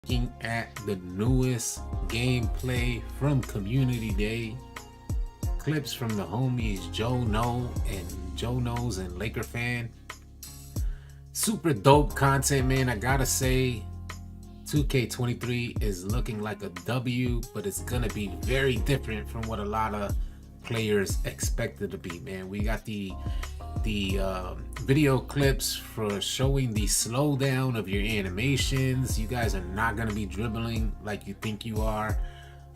Looking at the newest gameplay from Community Day. Clips from the homies Joe Knows and Laker Fan. Super dope content, man. I gotta say, 2K23 is looking like a W, but it's gonna be very different from what a lot of players expected to be, man. We got the video clips for showing the slowdown of your animations. You guys are not going to be dribbling like you think you are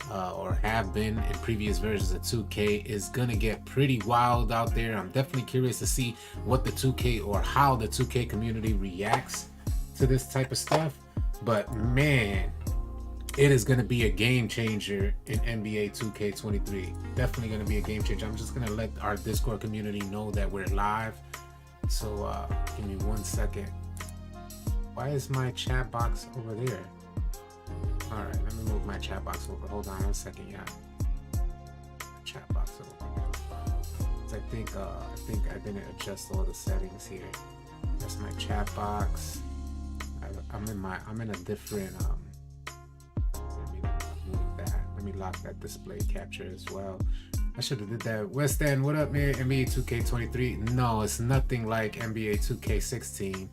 or have been in previous versions of 2K. It's going to get pretty wild out there. I'm definitely curious to see what the 2K or how the 2K community reacts to this type of stuff. But man, it is going to be a game changer in NBA 2K23. Definitely going to be a game changer. I'm just going to let our Discord community know that we're live. So give me 1 second. Why is my chat box over there? All right, let me move my chat box over. Hold on 1 second, yeah. Chat box over. I think I didn't adjust all the settings here. That's my chat box. I'm in a different Let me lock that display capture as well. I should have did that. West End, what up, man? NBA 2K23. No, it's nothing like NBA 2K16.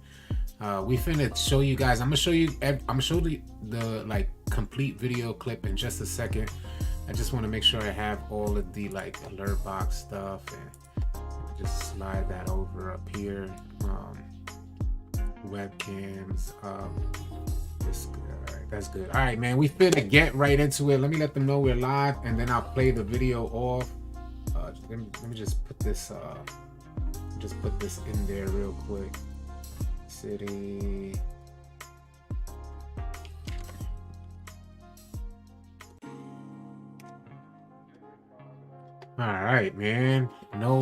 We finna show you guys. I'm gonna show the like complete video clip in just a second. I just want to make sure I have all of the like alert box stuff, and just slide that over up here. Webcams. That's good. All right, man. We finna get right into it. Let me let them know we're live, and then I'll play the video off. Let me just put this in there real quick. City. All right, man. No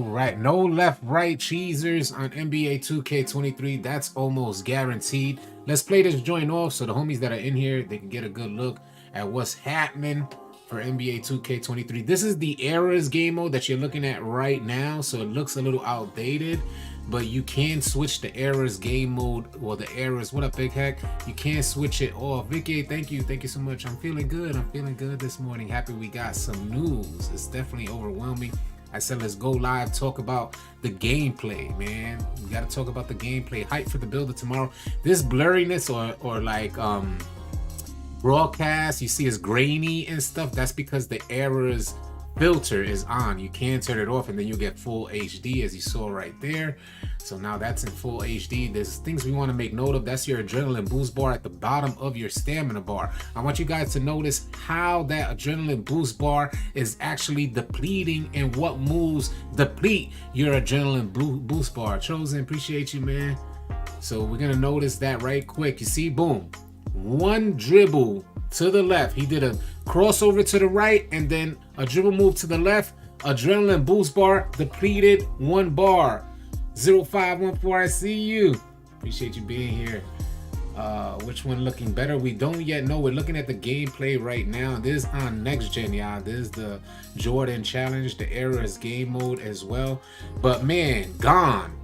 left, right cheesers on NBA 2K23. That's almost guaranteed. Let's play this joint off so the homies that are in here, they can get a good look at what's happening for NBA 2K23. This is the Eras game mode that you're looking at right now, so it looks a little outdated, but you can switch the Eras game mode, or the Eras. What up, Big Heck? You can switch it off. Vicky, thank you so much. I'm feeling good this morning. Happy we got some news. It's definitely overwhelming. I said let's go live, talk about the gameplay, man. We gotta talk about the gameplay. Hype for the builder tomorrow. This blurriness or like broadcast, you see it's grainy and stuff. That's because the Eras filter is on. You can turn it off and then you get full HD, as you saw right there. So now that's in full HD. There's things we want to make note of. That's your adrenaline boost bar at the bottom of your stamina bar. I want you guys to notice how that adrenaline boost bar is actually depleting and what moves deplete your adrenaline boost bar. Chosen, appreciate you, man. So we're gonna notice that right quick. You see, boom, one dribble to the left. He did a crossover to the right and then a dribble move to the left. Adrenaline boost bar depleted, 1 bar. 0514, I see you. Appreciate you being here. Which one looking better? We don't yet know. We're looking at the gameplay right now. This is on next gen, y'all. This is the Jordan challenge, the Eras game mode as well. But man, gone.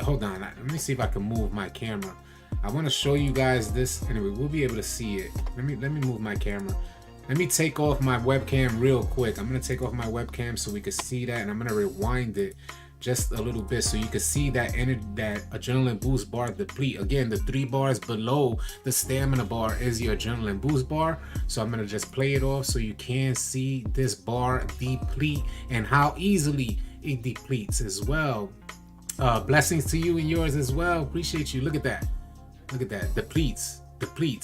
Hold on. Let me see if I can move my camera. I want to show you guys this. Anyway, we'll be able to see it. Let me move my camera. Let me take off my webcam real quick. I'm gonna take off my webcam so we can see that, and I'm gonna rewind it just a little bit so you can see that that adrenaline boost bar deplete. Again, the 3 bars below the stamina bar is your adrenaline boost bar. So I'm gonna just play it off so you can see this bar deplete and how easily it depletes as well. Blessings to you and yours as well. Appreciate you. Look at that. Depletes.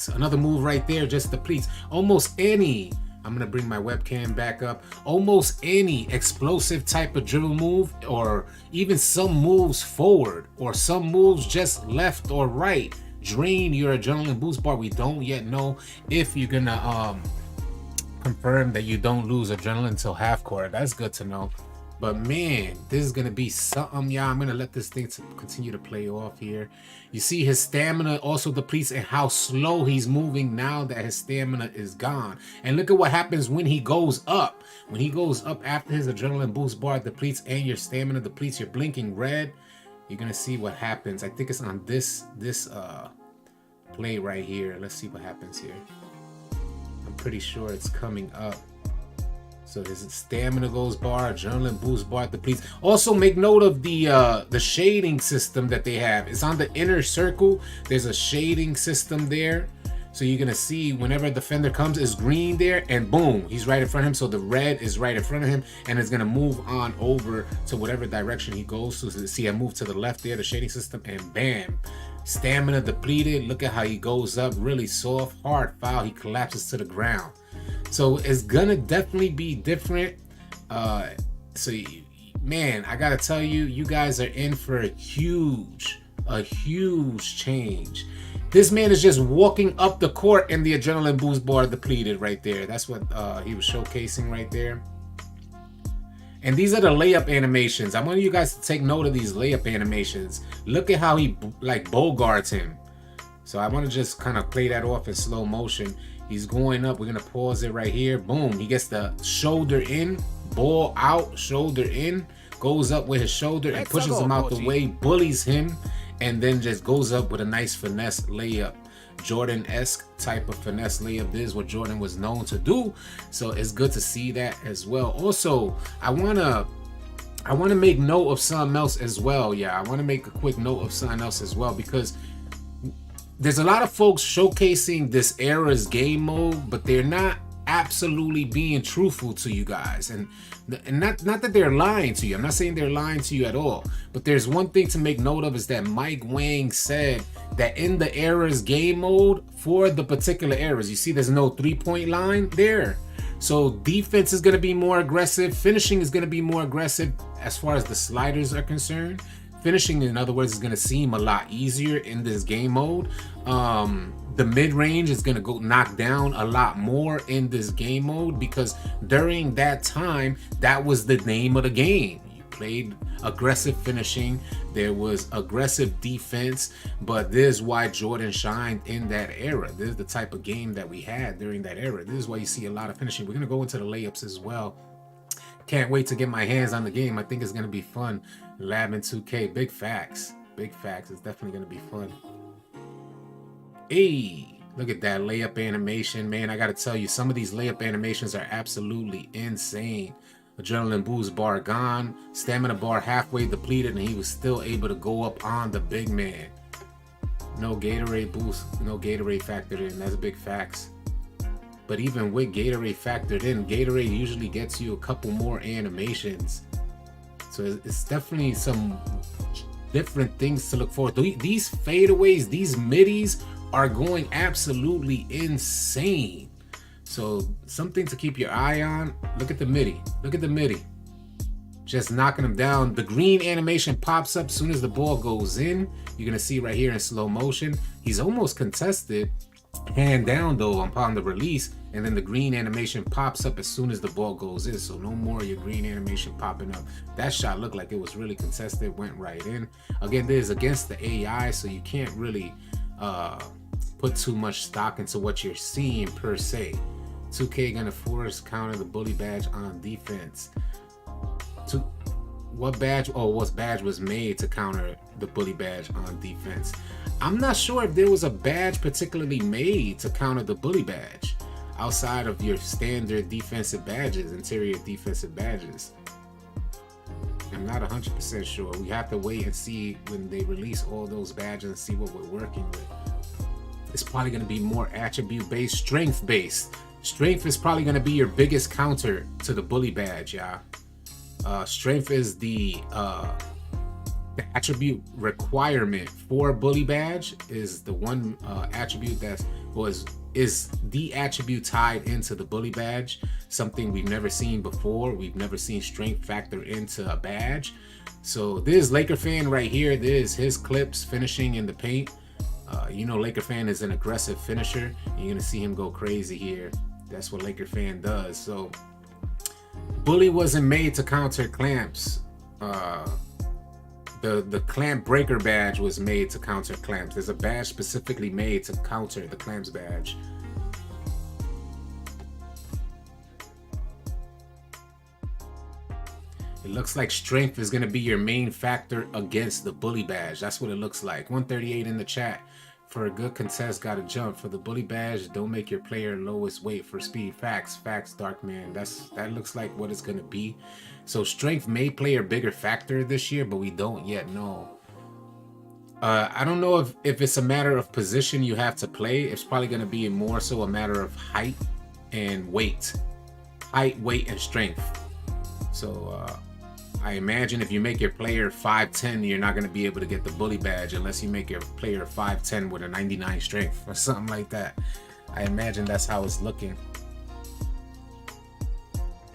Another move right there, just depletes. Almost any, I'm gonna bring my webcam back up. Almost any explosive type of dribble move, or even some moves forward, or some moves just left or right, drain your adrenaline boost bar. We don't yet know if you're gonna confirm that you don't lose adrenaline until half court. That's good to know. But man, this is gonna be something, y'all. I'm gonna let this thing continue to play off here. You see his stamina also depletes and how slow he's moving now that his stamina is gone. And look at what happens when he goes up. When he goes up after his adrenaline boost bar depletes and your stamina depletes, you're blinking red. You're gonna see what happens. I think it's on this play right here. Let's see what happens here. I'm pretty sure it's coming up. So there's a stamina goes bar, adrenaline boost bar, depletes. Also make note of the shading system that they have. It's on the inner circle. There's a shading system there. So you're gonna see whenever a defender comes, is green there, and boom, he's right in front of him. So the red is right in front of him, and it's gonna move on over to whatever direction he goes to. So see, I move to the left there, the shading system, and bam, stamina depleted. Look at how he goes up, really soft, hard foul. He collapses to the ground. So it's gonna definitely be different. So man, I gotta tell you, you guys are in for a huge change. This man is just walking up the court and the adrenaline boost bar depleted right there. That's what he was showcasing right there. And these are the layup animations. I want you guys to take note of these layup animations. Look at how he like bogarts him. So I want to just kind of play that off in slow motion. He's going up. We're going to pause it right here. Boom. He gets the shoulder in, ball out, shoulder in, goes up with his shoulder and pushes him out the way, bullies him, and then just goes up with a nice finesse layup. Jordan-esque type of finesse layup. This is what Jordan was known to do. So it's good to see that as well. Also, I want to make note of something else as well. Yeah, I want to make a quick note of something else as well, because there's a lot of folks showcasing this era's game mode, but they're not absolutely being truthful to you guys, and not that they're lying to you. I'm not saying they're lying to you at all, but there's one thing to make note of, is that Mike Wang said that in the era's game mode, for the particular eras, you see there's no 3-point line there. So defense is going to be more aggressive, finishing is going to be more aggressive as far as the sliders are concerned. Finishing, in other words, is going to seem a lot easier in this game mode. The mid-range is going to go knock down a lot more in this game mode, because during that time, that was the name of the game. You played aggressive finishing, there was aggressive defense, but this is why Jordan shined in that era. This is the type of game that we had during that era. This is why you see a lot of finishing. We're going to go into the layups as well. Can't wait to get my hands on the game. I think it's going to be fun. Lab in 2K, big facts. Big facts. It's definitely going to be fun. Hey, look at that layup animation, man. I got to tell you, some of these layup animations are absolutely insane. Adrenaline boost bar gone, stamina bar halfway depleted, and he was still able to go up on the big man. No Gatorade boost, no Gatorade factored in. That's big facts. But even with Gatorade factored in, Gatorade usually gets you a couple more animations. So it's definitely some different things to look forward to. These fadeaways, these middies are going absolutely insane. So something to keep your eye on. Look at the midi. Look at the midi. Just knocking them down. The green animation pops up as soon as the ball goes in. You're going to see right here in slow motion. He's almost contested. Hand down though upon the release, and then the green animation pops up as soon as the ball goes in. So no more of your green animation popping up. That shot looked like it was really contested, went right in. Again, this is against the AI, so you can't really put too much stock into what you're seeing per se. 2K gonna force counter the bully badge on defense. What badge was made to counter the bully badge on defense? I'm not sure if there was a badge particularly made to counter the bully badge outside of your standard defensive badges, interior defensive badges. I'm not 100% sure. We have to wait and see when they release all those badges and see what we're working with. It's probably going to be more attribute based, strength based. Strength is probably going to be your biggest counter to the bully badge, y'all. Strength is the attribute requirement for a bully badge, is the one attribute that is the attribute tied into the bully badge. Something we've never seen before. We've never seen strength factor into a badge. So this Laker fan right here, this is his clips finishing in the paint. You know, Laker fan is an aggressive finisher. You're gonna see him go crazy here. That's what Laker fan does. So bully wasn't made to counter clamps. The clamp breaker badge was made to counter clamps. There's a badge specifically made to counter the clamps badge. It looks like strength is going to be your main factor against the bully badge. That's what it looks like. 138 in the chat. For a good contest, gotta jump. For the bully badge, don't make your player lowest weight for speed. Facts, Darkman. That looks like what it's gonna be. So strength may play a bigger factor this year, but we don't yet know. I don't know if it's a matter of position you have to play. It's probably gonna be more so a matter of height and weight. Height, weight, and strength. So I imagine if you make your player 5'10", you're not going to be able to get the bully badge unless you make your player 5'10" with a 99 strength or something like that. I imagine that's how it's looking.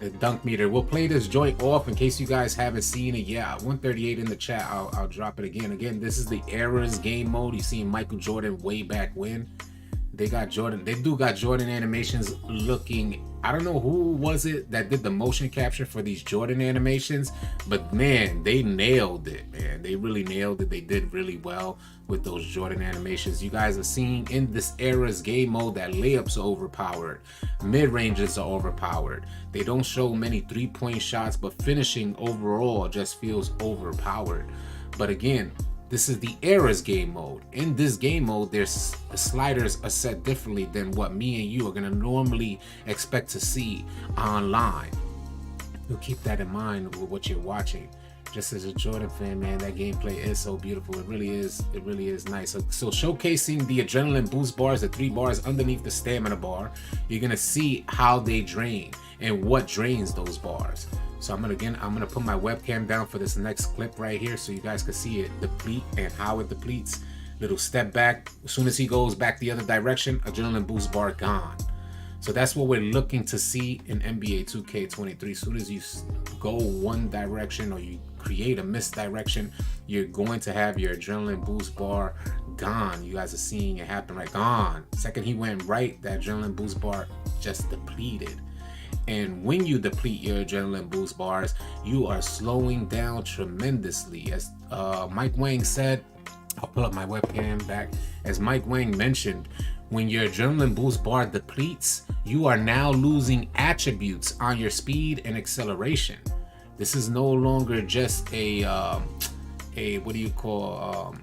The dunk meter. We'll play this joint off in case you guys haven't seen it. Yeah, 138 in the chat. I'll drop it again. Again, this is the Eras game mode. You see Michael Jordan way back when. They got Jordan. They do got Jordan animations looking. I don't know who was it that did the motion capture for these Jordan animations, but man, they nailed it, man. They really nailed it. They did really well with those Jordan animations. You guys are seeing in this era's game mode that layups are overpowered, mid-ranges are overpowered. They don't show many three-point shots, but finishing overall just feels overpowered. But again, this is the Eras game mode. In this game mode, there's sliders are set differently than what me and you are gonna normally expect to see online. You'll keep that in mind with what you're watching. Just as a Jordan fan, man, that gameplay is so beautiful. It really is. It really is nice. So showcasing the adrenaline boost bars, the 3 bars underneath the stamina bar, you're gonna see how they drain and what drains those bars. So I'm gonna put my webcam down for this next clip right here so you guys can see it deplete and how it depletes. Little step back. As soon as he goes back the other direction, adrenaline boost bar gone. So that's what we're looking to see in NBA 2K23. As soon as you go one direction or you create a misdirection, you're going to have your adrenaline boost bar gone. You guys are seeing it happen right. Gone. Second he went right, that adrenaline boost bar just depleted. And when you deplete your adrenaline boost bars, you are slowing down tremendously. As Mike Wang said, I'll pull up my webcam back. As Mike Wang mentioned, when your adrenaline boost bar depletes, you are now losing attributes on your speed and acceleration. This is no longer just a what do you call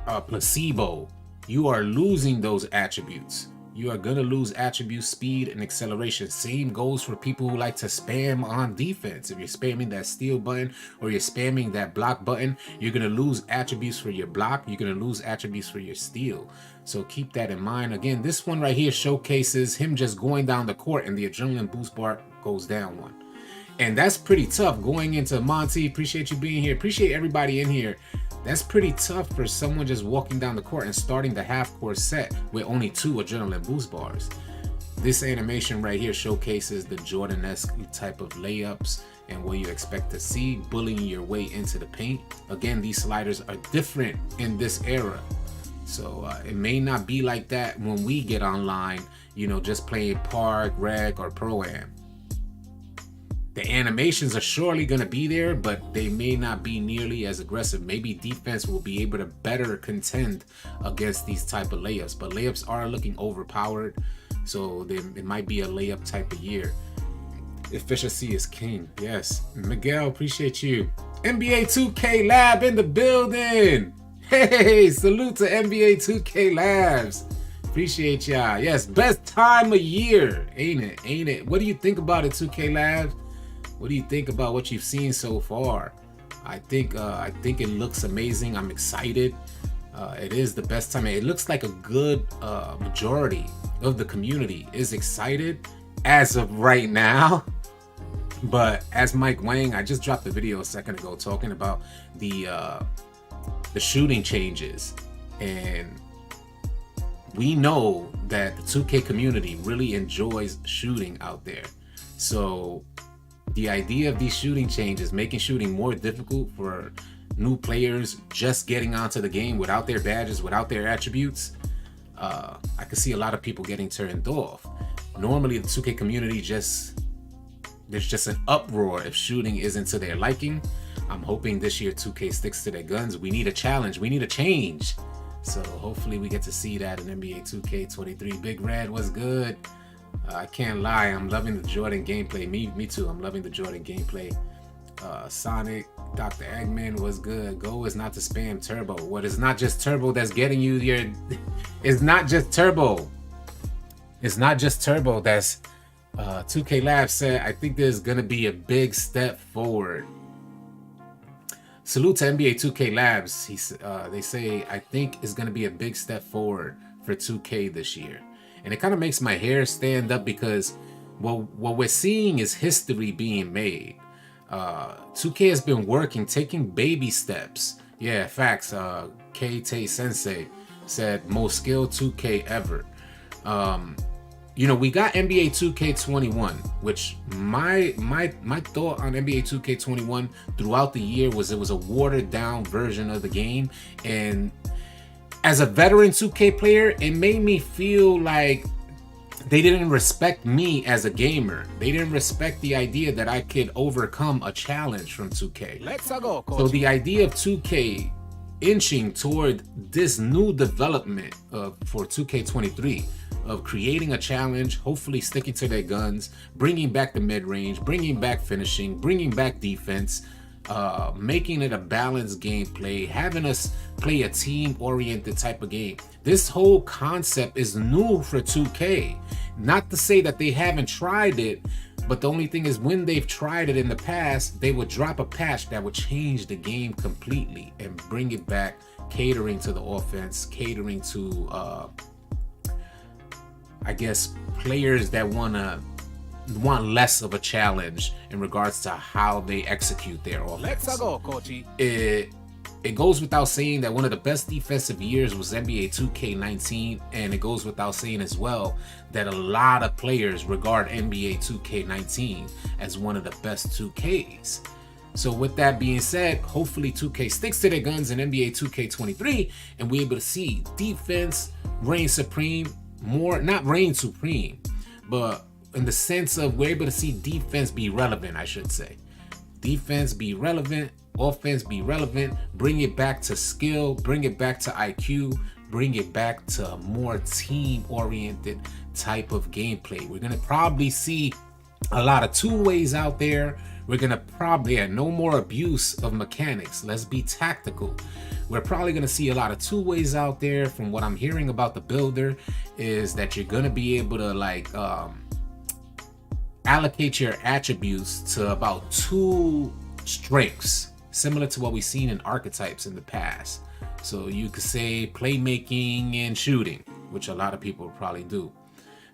a placebo. You are losing those attributes. You are gonna lose attribute, speed, and acceleration. Same goes for people who like to spam on defense. If you're spamming that steal button or you're spamming that block button, you're gonna lose attributes for your block. You're gonna lose attributes for your steal. So keep that in mind. Again, this one right here showcases him just going down the court and the adrenaline boost bar goes down one. And that's pretty tough going into Monty. Appreciate you being here. Appreciate everybody in here. That's pretty tough for someone just walking down the court and starting the half-court set with only 2 adrenaline boost bars. This animation right here showcases the Jordan-esque type of layups and what you expect to see, bullying your way into the paint. Again, these sliders are different in this era. So it may not be like that when we get online, you know, just playing Park, Rec, or Pro-Am. The animations are surely going to be there, but they may not be nearly as aggressive. Maybe defense will be able to better contend against these type of layups, but layups are looking overpowered, so it might be a layup type of year. Efficiency is king. Yes. Miguel, appreciate you. NBA 2K Lab in the building. Hey, salute to NBA 2K Labs. Appreciate y'all. Yes, best time of year, ain't it? Ain't it? What do you think about it, 2K Labs? What do you think about what you've seen so far? I think it looks amazing. I'm excited. It is the best time. It looks like a good majority of the community is excited as of right now. But as Mike Wang, I just dropped the video a second ago talking about the shooting changes, and we know that the 2K community really enjoys shooting out there. So the idea of these shooting changes, making shooting more difficult for new players just getting onto the game without their badges, without their attributes, I can see a lot of people getting turned off. Normally the 2K community there's just an uproar if shooting isn't to their liking. I'm hoping this year 2K sticks to their guns. We need a challenge. We need a change. So hopefully we get to see that in NBA 2K23. Big Red, what's good? I can't lie, I'm loving the Jordan gameplay. Me too. I'm loving the Jordan gameplay. Sonic, Dr. Eggman was good. Goal is not to spam turbo. What is not just turbo that's getting you your... It's not just turbo. It's not just turbo. That's 2K Labs said, I think there's going to be a big step forward. Salute to NBA 2K Labs. They say, I think it's going to be a big step forward for 2K this year. And it kind of makes my hair stand up because what we're seeing is history being made. 2K has been working, taking baby steps. Yeah, facts. K-Tay Sensei said, most skilled 2K ever. You know, we got NBA 2K21, which my thought on NBA 2K21 throughout the year was it was a watered down version of the game. And as a veteran 2K player, it made me feel like they didn't respect me as a gamer. They didn't respect the idea that I could overcome a challenge from 2K. Let's go, coach. So the idea of 2K inching toward this new development for 2K23 of creating a challenge, hopefully sticking to their guns, bringing back the mid-range, bringing back finishing, bringing back defense, making it a balanced gameplay, having us play a team-oriented type of game. This whole concept is new for 2K. Not to say that they haven't tried it, but the only thing is when they've tried it in the past, they would drop a patch that would change the game completely and bring it back, catering to the offense, catering to, I guess, players that want less of a challenge in regards to how they execute their offense. Let's go, coachy. It goes without saying that one of the best defensive years was NBA 2K19, and it goes without saying as well that a lot of players regard NBA 2K19 as one of the best 2Ks. So with that being said, hopefully 2K sticks to their guns in NBA 2K23 and we're able to see defense reign supreme, not reign supreme, but in the sense of we're able to see defense be relevant, I should say. Defense be relevant, offense be relevant, bring it back to skill, bring it back to IQ, bring it back to a more team-oriented type of gameplay. We're going to probably see a lot of two-ways out there. We're going to probably, no more abuse of mechanics. Let's be tactical. We're probably going to see a lot of two-ways out there. From what I'm hearing about the builder is that you're going to be able to like allocate your attributes to about 2 strengths, similar to what we've seen in archetypes in the past. So you could say playmaking and shooting, which a lot of people probably do.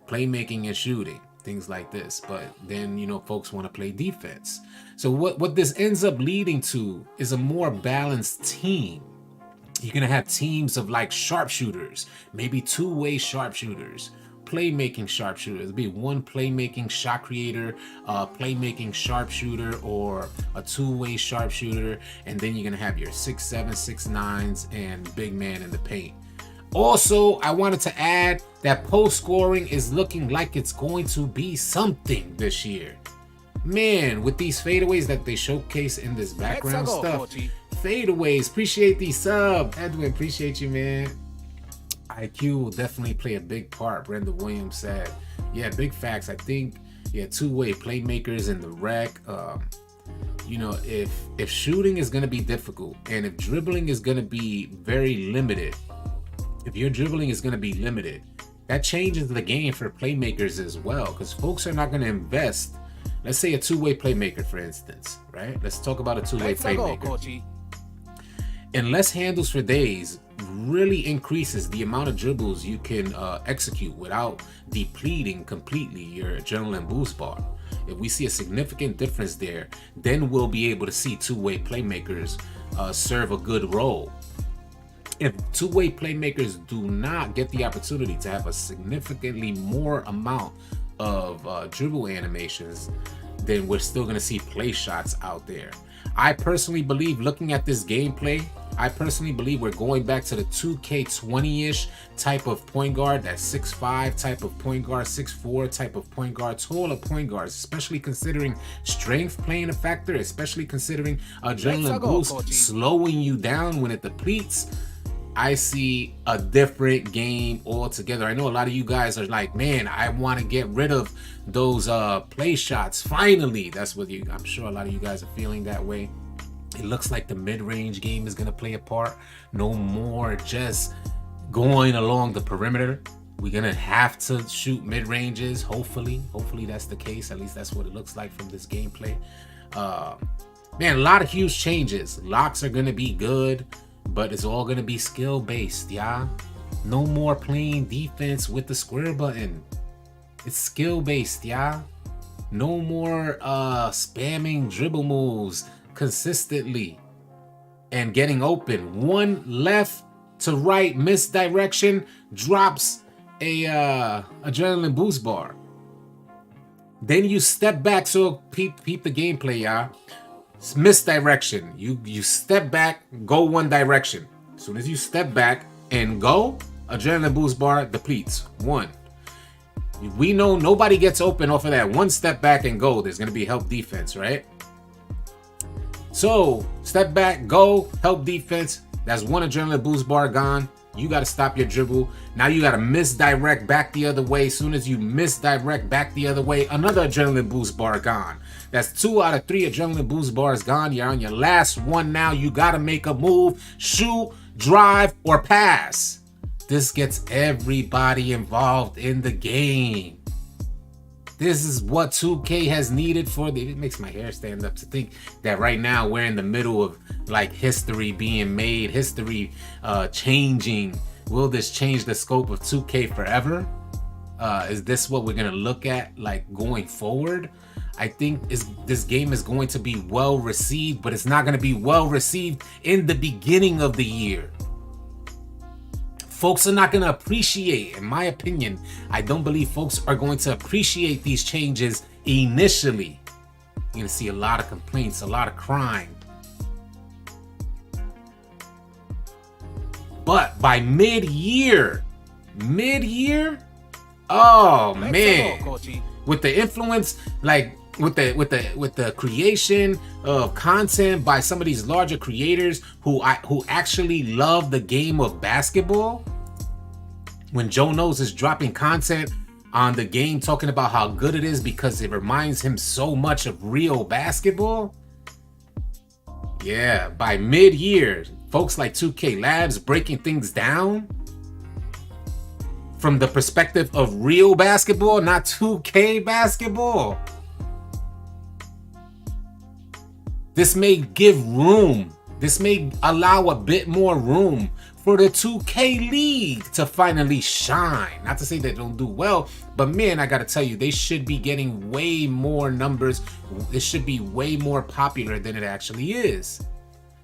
Playmaking and shooting, things like this. But then, you know, folks want to play defense. So what this ends up leading to is a more balanced team. You're going to have teams of like sharpshooters, maybe 2-way sharpshooters, playmaking sharpshooter. It'll be one playmaking shot creator, playmaking sharpshooter, or a 2-way sharpshooter, and then you're gonna have your 6'7", 6'9", and big man in the paint. Also, I wanted to add that post scoring is looking like it's going to be something this year. Man, with these fadeaways that they showcase in this background stuff, fadeaways. Appreciate these sub, Edwin. Appreciate you, man. IQ will definitely play a big part, Brenda Williams said. Yeah, big facts. I think, yeah, 2-way playmakers in the rec. You know, if shooting is going to be difficult and if dribbling is going to be very limited, if your dribbling is going to be limited, that changes the game for playmakers as well, because folks are not going to invest. Let's say a 2-way playmaker, for instance, right? Let's talk about a 2-way playmaker. And less handles for days really increases the amount of dribbles you can execute without depleting completely your adrenaline boost bar. If we see a significant difference there, then we'll be able to see 2-way playmakers serve a good role. If 2-way playmakers do not get the opportunity to have a significantly more amount of dribble animations, then we're still going to see play shots out there. I personally believe, looking at this gameplay, I personally believe we're going back to the 2K20-ish type of point guard, that 6'5" type of point guard, 6'4" type of point guard, taller point guards, especially considering strength playing a factor, especially considering adrenaline boost slowing you down when it depletes. I see a different game altogether. I know a lot of you guys are like, man, I want to get rid of those play shots. Finally, that's what I'm sure a lot of you guys are feeling that way. It looks like the mid-range game is going to play a part. No more just going along the perimeter. We're going to have to shoot mid-ranges, hopefully. Hopefully that's the case. At least that's what it looks like from this gameplay. Man, a lot of huge changes. Locks are going to be good, but it's all going to be skill-based, yeah? No more playing defense with the square button. It's skill-based, yeah? No more spamming dribble moves consistently and getting open. One left to right misdirection drops a adrenaline boost bar. Then you step back. So peep the gameplay, y'all. It's misdirection. You step back, go one direction. As soon as you step back and go, adrenaline boost bar depletes. One. We know nobody gets open off of that one step back and go. There's gonna be help defense, right? So step back, go, help defense. That's one adrenaline boost bar gone. You got to stop your dribble. Now you got to misdirect back the other way. As soon as you misdirect back the other way, another adrenaline boost bar gone. That's 2 out of 3 adrenaline boost bars gone. You're on your last one now. You got to make a move, shoot, drive, or pass. This gets everybody involved in the game. This is what 2K has needed for the... It makes my hair stand up to think that right now we're in the middle of like history being made, history changing. Will this change the scope of 2K forever? Is this what we're going to look at like going forward? I think this game is going to be well received, but it's not going to be well received in the beginning of the year. Folks are not going to appreciate, in my opinion, I don't believe folks are going to appreciate these changes initially. You're going to see a lot of complaints, a lot of crime. But by mid-year, oh man, with the influence, like with the creation of content by some of these larger creators who actually love the game of basketball. When Joe Knows is dropping content on the game talking about how good it is because it reminds him so much of real basketball. Yeah, by mid-year, folks like 2K Labs breaking things down from the perspective of real basketball, not 2K basketball. This may give room. This may allow a bit more room for the 2K League to finally shine. Not to say they don't do well, but man, I gotta tell you, they should be getting way more numbers. It should be way more popular than it actually is.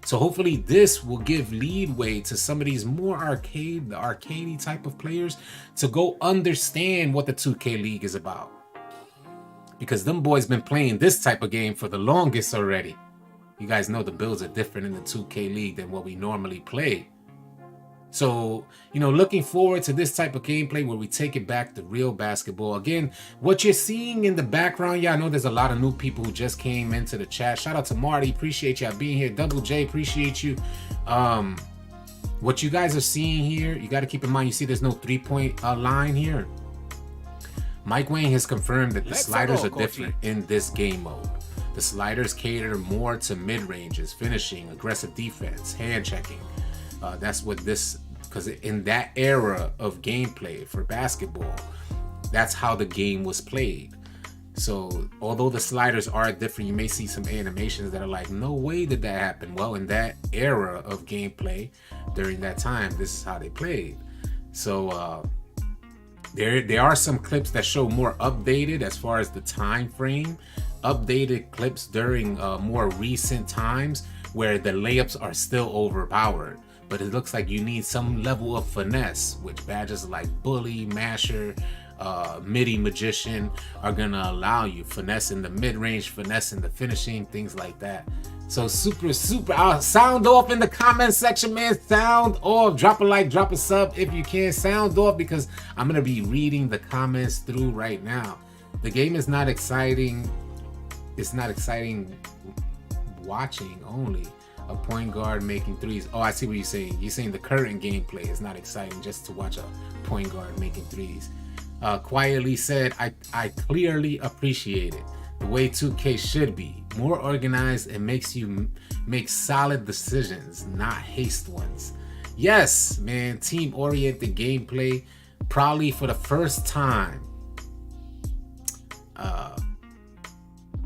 So hopefully this will give leadway to some of these more arcadey type of players to go understand what the 2K League is about. Because them boys been playing this type of game for the longest already. You guys know the builds are different in the 2K League than what we normally play. So, you know, looking forward to this type of gameplay where we take it back to real basketball. Again, what you're seeing in the background, yeah, I know there's a lot of new people who just came into the chat. Shout out to Marty, appreciate y'all being here. Double J, appreciate you. What you guys are seeing here, you got to keep in mind, you see there's no 3-point line here. Mike Wayne has confirmed that the sliders are different in this game mode. The sliders cater more to mid-ranges, finishing, aggressive defense, hand checking. That's what this, because in that era of gameplay for basketball, that's how the game was played. So although the sliders are different, you may see some animations that are like, no way did that happen. Well, in that era of gameplay, during that time, this is how they played. So there are some clips that show more updated as far as the time frame. Updated clips during more recent times where the layups are still overpowered, but it looks like you need some level of finesse, which badges like Bully, Masher, MIDI Magician are gonna allow you. Finesse in the mid-range, finesse in the finishing, things like that. So super sound off in the comment section, man. Sound off. Drop a like, drop a sub if you can. Sound off, because I'm gonna be reading the comments through right now. The game is not exciting. It's not exciting watching only. A point guard making threes. Oh, I see what you're saying. You're saying the current gameplay is not exciting just to watch a point guard making threes. Quietly said, I clearly appreciate it. the way 2K should be. More organized and makes you make solid decisions, not haste ones. Yes, man, team-oriented gameplay. Probably for the first time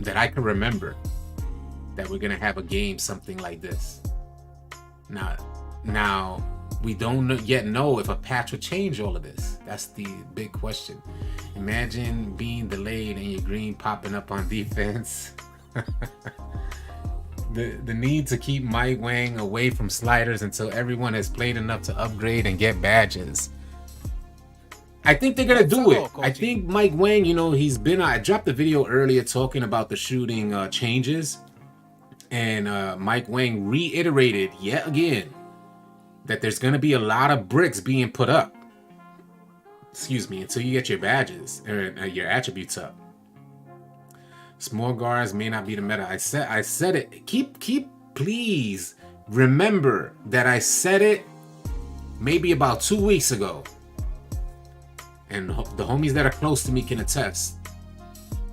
that I can remember that we're gonna have a game something like this. Now we don't yet know if a patch will change all of this. That's the big question. Imagine being delayed and your green popping up on defense. The need to keep Mike Wang away from sliders until everyone has played enough to upgrade and get badges. I think they're gonna do it. I think Mike Wang, you know, he's been. I dropped a video earlier talking about the shooting changes, and Mike Wang reiterated yet again that there's gonna be a lot of bricks being put up. Excuse me, until you get your badges or your attributes up. Small guards may not be the meta. I said it. Please remember that I said it maybe about 2 weeks ago. And the homies that are close to me can attest.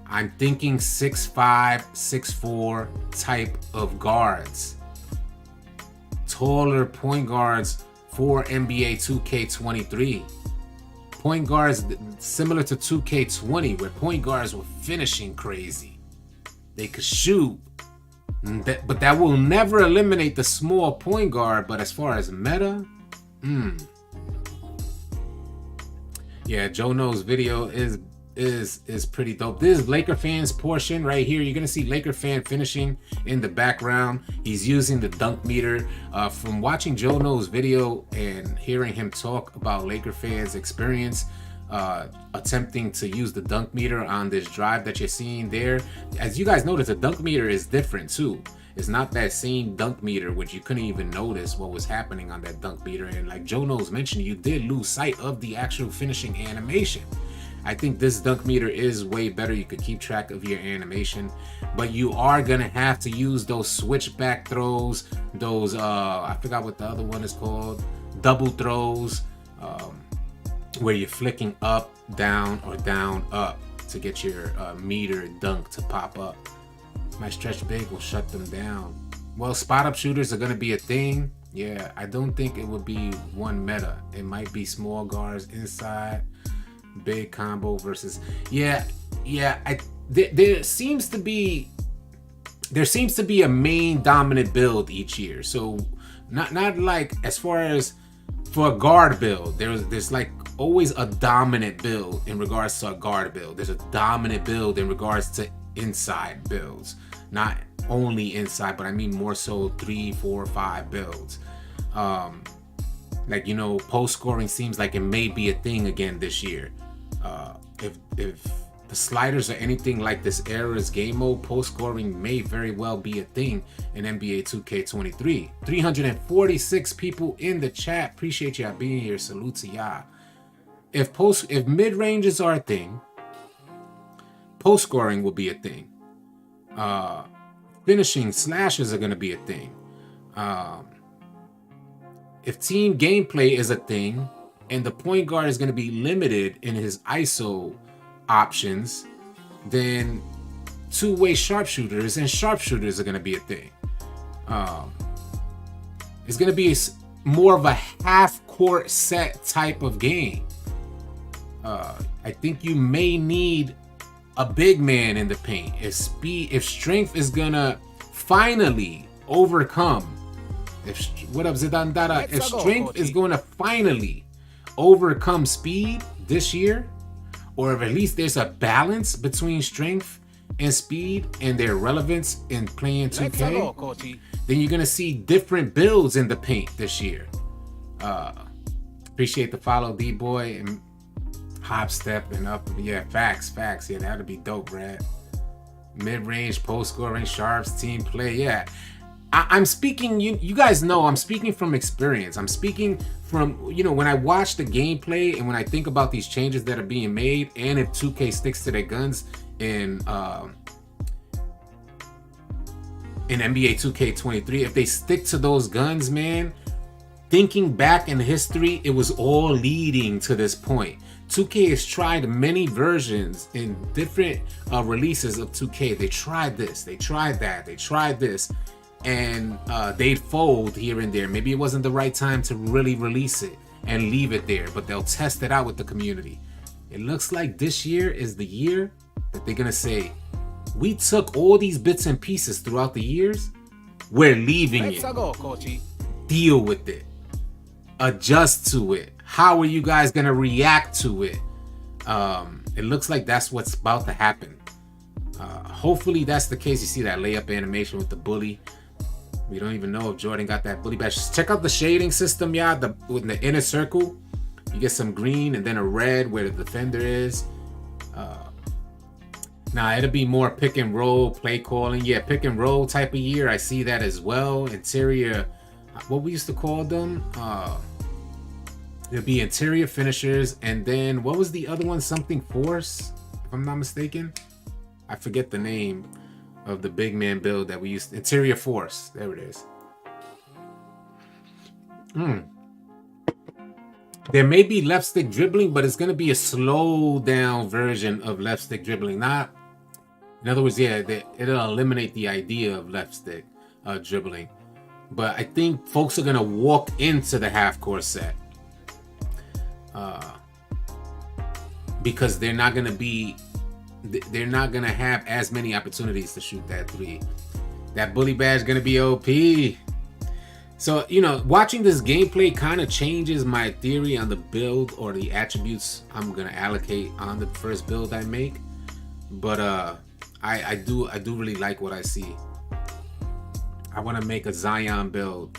I'm thinking 6'5", 6'4" type of guards. Taller point guards for NBA 2K23. Point guards similar to 2K20, where point guards were finishing crazy. They could shoot. But that will never eliminate the small point guard. But as far as meta, yeah, Joe Knows video is pretty dope. This is Laker fans portion right here. You're gonna see Laker fan finishing in the background. He's using the dunk meter. From watching Joe Knows video and hearing him talk about Laker fans' experience attempting to use the dunk meter on this drive that you're seeing there. As you guys notice, the dunk meter is different too. It's not that same dunk meter, which you couldn't even notice what was happening on that dunk meter. And like Joe Knows mentioned, you did lose sight of the actual finishing animation. I think this dunk meter is way better. You could keep track of your animation, but you are gonna have to use those switchback throws, those I forgot what the other one is called, double throws, where you're flicking up, down, or down, up to get your meter dunk to pop up. My stretch big will shut them down. Well, spot up shooters are gonna be a thing. Yeah, I don't think it would be one meta. It might be small guards inside, big combo versus. Yeah. There seems to be a main dominant build each year. So not like as far as for a guard build, there's like always a dominant build in regards to a guard build. There's a dominant build in regards to inside builds, not only inside, but I mean more so 3, 4, 5 builds. Like, you know, post scoring seems like it may be a thing again this year. If the sliders are anything like this era's game mode, post scoring may very well be a thing in NBA 2K23. 346 people in the chat. Appreciate y'all being here. Salute to y'all. If mid ranges are a thing, post scoring will be a thing. Finishing slashes are going to be a thing. If team gameplay is a thing and the point guard is going to be limited in his ISO options, then two-way sharpshooters and sharpshooters are going to be a thing. It's going to be more of a half-court set type of game. I think you may need a big man in the paint. If strength is gonna finally overcome, if strength is gonna finally overcome speed this year, or if at least there's a balance between strength and speed and their relevance in playing 2K, then you're gonna see different builds in the paint this year. Appreciate the follow, D-Boy, and hop step and up. Yeah, facts. Yeah, that'd be dope, Brad. Mid-range, post-scoring, sharps, team play. Yeah, I'm speaking. You guys know I'm speaking from experience. I'm speaking from, you know, when I watch the gameplay and when I think about these changes that are being made, and if 2K sticks to their guns in NBA 2K23, if they stick to those guns, man. Thinking back in history, it was all leading to this point. 2K has tried many versions in different releases of 2K. They tried this, they tried that, they tried this, and they'd fold here and there. Maybe it wasn't the right time to really release it and leave it there, but they'll test it out with the community. It looks like this year is the year that they're gonna say, we took all these bits and pieces throughout the years, we're leaving it. Deal with it. Adjust to it. How are you guys gonna react to it? It looks like that's what's about to happen. Hopefully that's the case. You see that layup animation with the bully. We don't even know if Jordan got that bully badge. Check out the shading system, yeah. With the inner circle, you get some green and then a red where the defender is. Now it'll be more pick and roll, play calling. Yeah, pick and roll type of year. I see that as well. Interior, what we used to call them. It'll be interior finishers, and then what was the other one? Something force, if I'm not mistaken. I forget the name of the big man build that we used. Interior force. There it is. There may be left stick dribbling, but it's gonna be a slow down version of left stick dribbling. Not, in other words, yeah, it'll eliminate the idea of left stick dribbling. But I think folks are gonna walk into the half court set. Because they're not gonna have as many opportunities to shoot that three. That bully badge is gonna be OP. So, you know, watching this gameplay kind of changes my theory on the build or the attributes I'm gonna allocate on the first build I make. But I do really like what I see. I want to make a Zion build.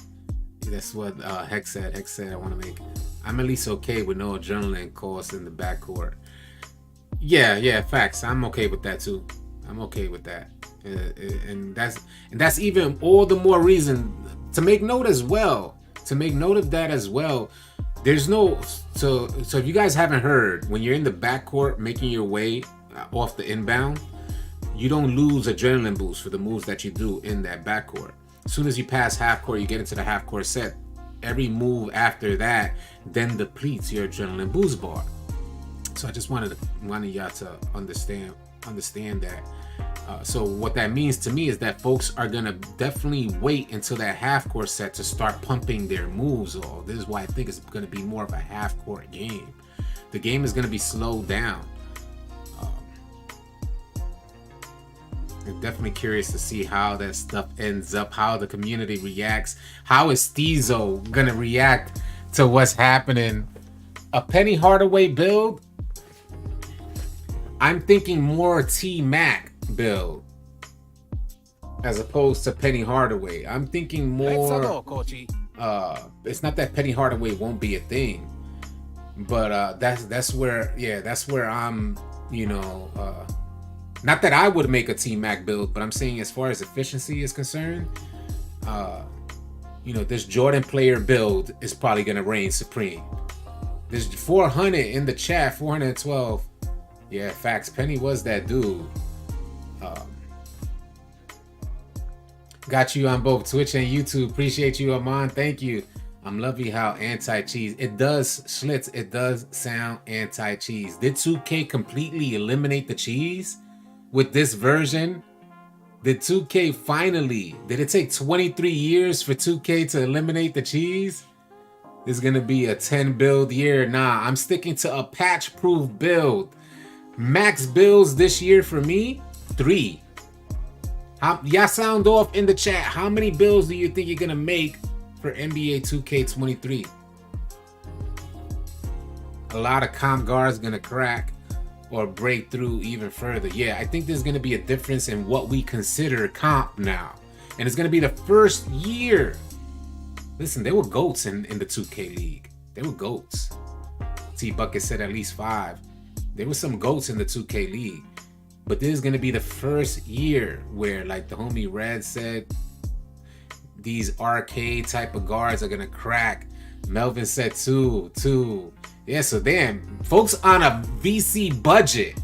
That's what Hex said. Hex said I want to make. I'm at least okay with no adrenaline cost in the backcourt. Yeah, facts. I'm okay with that too. I'm okay with that, and that's even all the more reason to make note as well. To make note of that as well. There's no so if you guys haven't heard, when you're in the backcourt making your way off the inbound, you don't lose adrenaline boost for the moves that you do in that backcourt. As soon as you pass half court, you get into the half court set. Every move after that then depletes your adrenaline boost bar. So I just wanted y'all to understand that. So what that means to me is that folks are gonna definitely wait until that half court set to start pumping their moves off. This is why I think it's gonna be more of a half court game. The game is gonna be slowed down. I'm definitely curious to see how that stuff ends up, how the community reacts. How is Steezo gonna react to what's happening? A Penny Hardaway build? I'm thinking more T-Mac build as opposed to Penny Hardaway. I'm thinking more. It's not that Penny Hardaway won't be a thing, but that's where I'm. Not that I would make a T-Mac build, but I'm saying as far as efficiency is concerned, this Jordan player build is probably gonna reign supreme. There's 400 in the chat, 412. Yeah, facts. Penny was that dude. Got you on both Twitch and YouTube. Appreciate you, Amon. Thank you. I'm loving how anti-cheese. It does, Schlitz, it does sound anti-cheese. Did 2K completely eliminate the cheese with this version? Did 2K finally, did it take 23 years for 2K to eliminate the cheese? This is going to be a 10 build year. Nah, I'm sticking to a patch-proof build. Max builds this year for me, 3. Y'all sound off in the chat. How many builds do you think you're going to make for NBA 2K23? A lot of comp guards going to crack or break through even further. Yeah, I think there's going to be a difference in what we consider comp now. And it's going to be the first year. Listen, there were GOATs in the 2K League. There were GOATs. T-Bucket said at least 5. There were some GOATs in the 2K League. But this is going to be the first year where, like the homie Red said, these arcade type of guards are going to crack. Melvin said 2. Yeah, so damn, folks on a VC budget.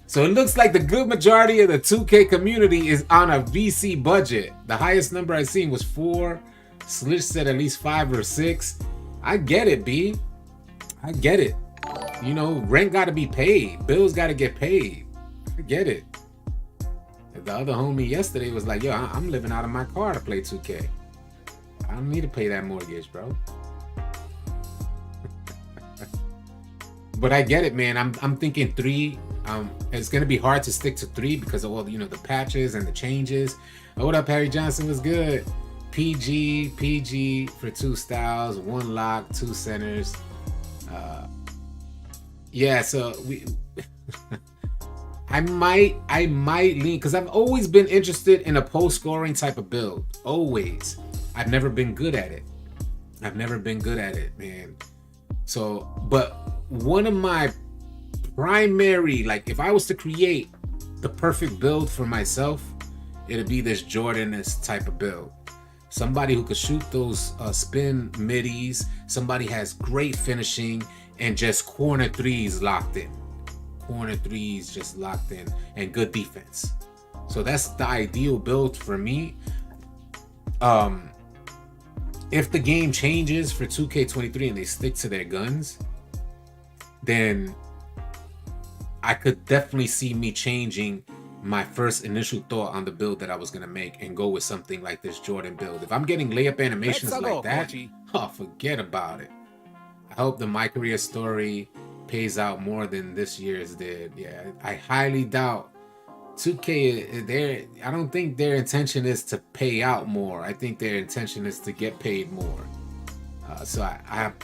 So it looks like the good majority of the 2K community is on a VC budget. The highest number I seen was 4. Slish said at least 5 or 6. I get it, B. I get it. You know, rent got to be paid. Bills got to get paid. I get it. The other homie yesterday was like, yo, I'm living out of my car to play 2K. I don't need to pay that mortgage, bro. But I get it, man. I'm thinking 3. It's gonna be hard to stick to 3 because of all the patches and the changes. Oh, what up, Harry Johnson? Was good. PG for 2 styles, 1 lock, 2 centers. Yeah, so we. I might lean because I've always been interested in a post scoring type of build. Always. I've never been good at it. Man. So, but one of my primary, like, if I was to create the perfect build for myself, it'd be this Jordan-esque type of build. Somebody who could shoot those spin middies. Somebody has great finishing and just corner threes locked in. And good defense. So that's the ideal build for me. If the game changes for 2K23 and they stick to their guns, then I could definitely see me changing my first initial thought on the build that I was going to make and go with something like this Jordan build. If I'm getting layup animations like that, forget about it. I hope the My Career Story pays out more than this year's did. Yeah, I highly doubt 2K, I don't think their intention is to pay out more. I think their intention is to get paid more. So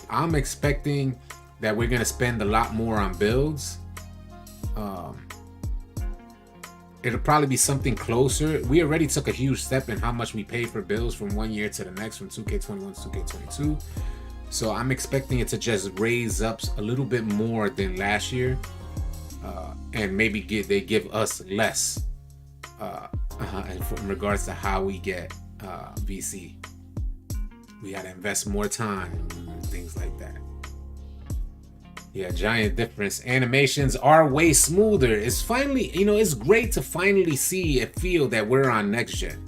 I'm expecting that we're going to spend a lot more on builds. It'll probably be something closer. We already took a huge step in how much we pay for builds from one year to the next, from 2K21 to 2K22. So I'm expecting it to just raise up a little bit more than last year. And maybe they give us less in regards to how we get VC. We got to invest more time and things like that. Yeah, giant difference. Animations are way smoother. It's finally, it's great to finally see and feel that we're on next gen.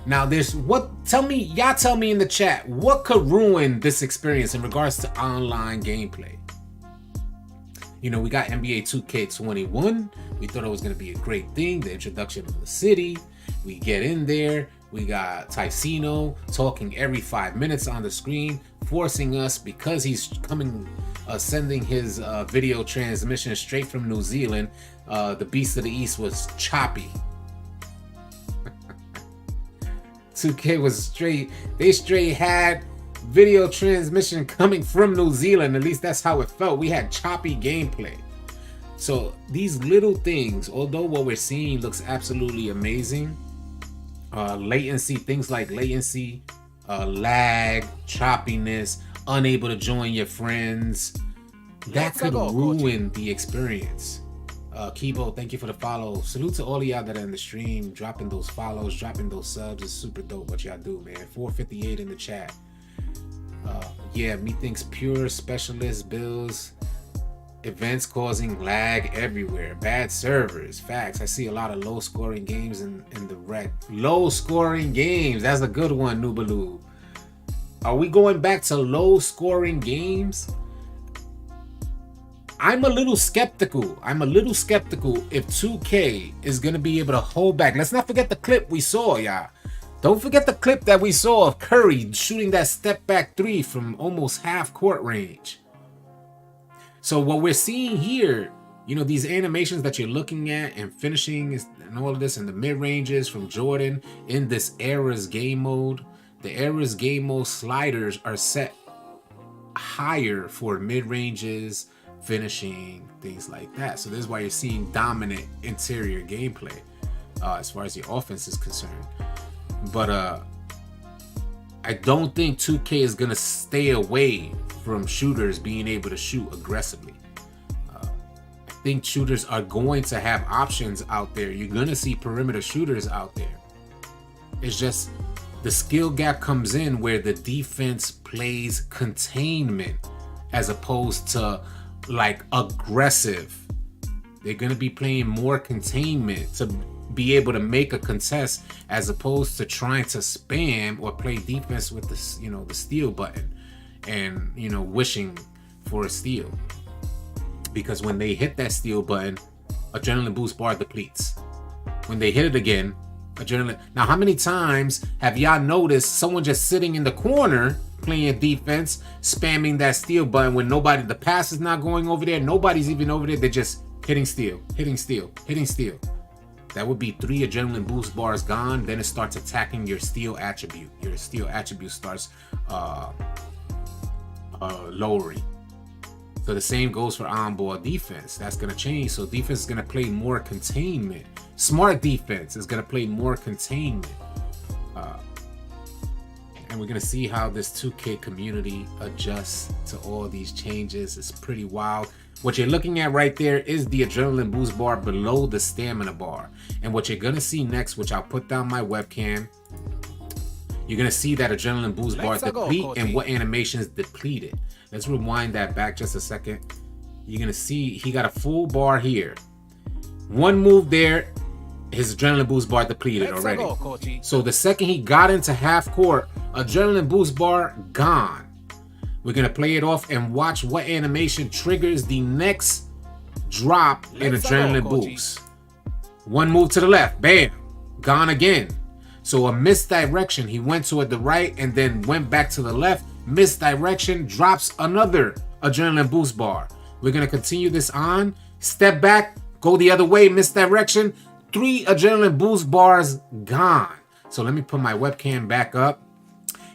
Now, tell me in the chat, what could ruin this experience in regards to online gameplay? We got NBA 2K21. We thought it was going to be a great thing. The introduction of the city. We get in there. We got Ticino talking every 5 minutes on the screen, forcing us, because he's sending his video transmission straight from New Zealand. The Beast of the East was choppy. 2K was straight had video transmission coming from New Zealand. At least that's how it felt. We had choppy gameplay. So these little things, although what we're seeing looks absolutely amazing, latency, things like latency, lag, choppiness, unable to join your friends, that could ruin the experience. Kibo, thank you for the follow. Salute to all of y'all that are in the stream, dropping those follows, dropping those subs. It's super dope what y'all do, man. 458 in the chat. Yeah, methinks pure specialist builds, events causing lag everywhere, bad servers, facts. I see a lot of low scoring games in the rec. Low scoring games, that's a good one, Nubaloo. Are we going back to low scoring games? I'm a little skeptical if 2K is going to be able to hold back. Let's not forget the clip we saw, y'all. Don't forget the clip that we saw of Curry shooting that step back 3 from almost half court range. So what we're seeing here, these animations that you're looking at and finishing and all of this, and the mid ranges from Jordan in this era's game mode, the era's game mode sliders are set higher for mid ranges, finishing, things like that. So this is why you're seeing dominant interior gameplay as far as the offense is concerned. But I don't think 2K is going to stay away from shooters being able to shoot aggressively. I think shooters are going to have options out there. You're going to see perimeter shooters out there. It's just the skill gap comes in where the defense plays containment as opposed to like aggressive. They're going to be playing more containment to be able to make a contest as opposed to trying to spam or play defense with the steal button and wishing for a steal. because when they hit that steal button, adrenaline boost bar depletes. When they hit it again, adrenaline. Now, how many times have y'all noticed someone just sitting in the corner playing defense, spamming that steal button when nobody, the pass is not going over there, nobody's even over there, they're just hitting steal, hitting steal, hitting steal. That would be 3 adrenaline boost bars gone. Then it starts attacking your steal attribute. Your steal attribute starts lowering. So the same goes for on-ball defense. That's going to change. So defense is going to play more containment. Smart defense is going to play more containment. And we're going to see how this 2K community adjusts to all these changes. It's pretty wild. What you're looking at right there is the adrenaline boost bar below the stamina bar. And what you're going to see next, which I'll put down my webcam, you're going to see that adrenaline boost bar deplete and what animations depleted. Let's rewind that back just a second. You're going to see he got a full bar here. One move there, his adrenaline boost bar depleted already. So the second he got into half court, adrenaline boost bar gone. We're going to play it off and watch what animation triggers the next drop in adrenaline boost. One move to the left, bam, gone again. So a misdirection, he went to the right and then went back to the left. Misdirection, drops another adrenaline boost bar. We're going to continue this on. Step back, go the other way, misdirection. 3 adrenaline boost bars gone. So let me put my webcam back up.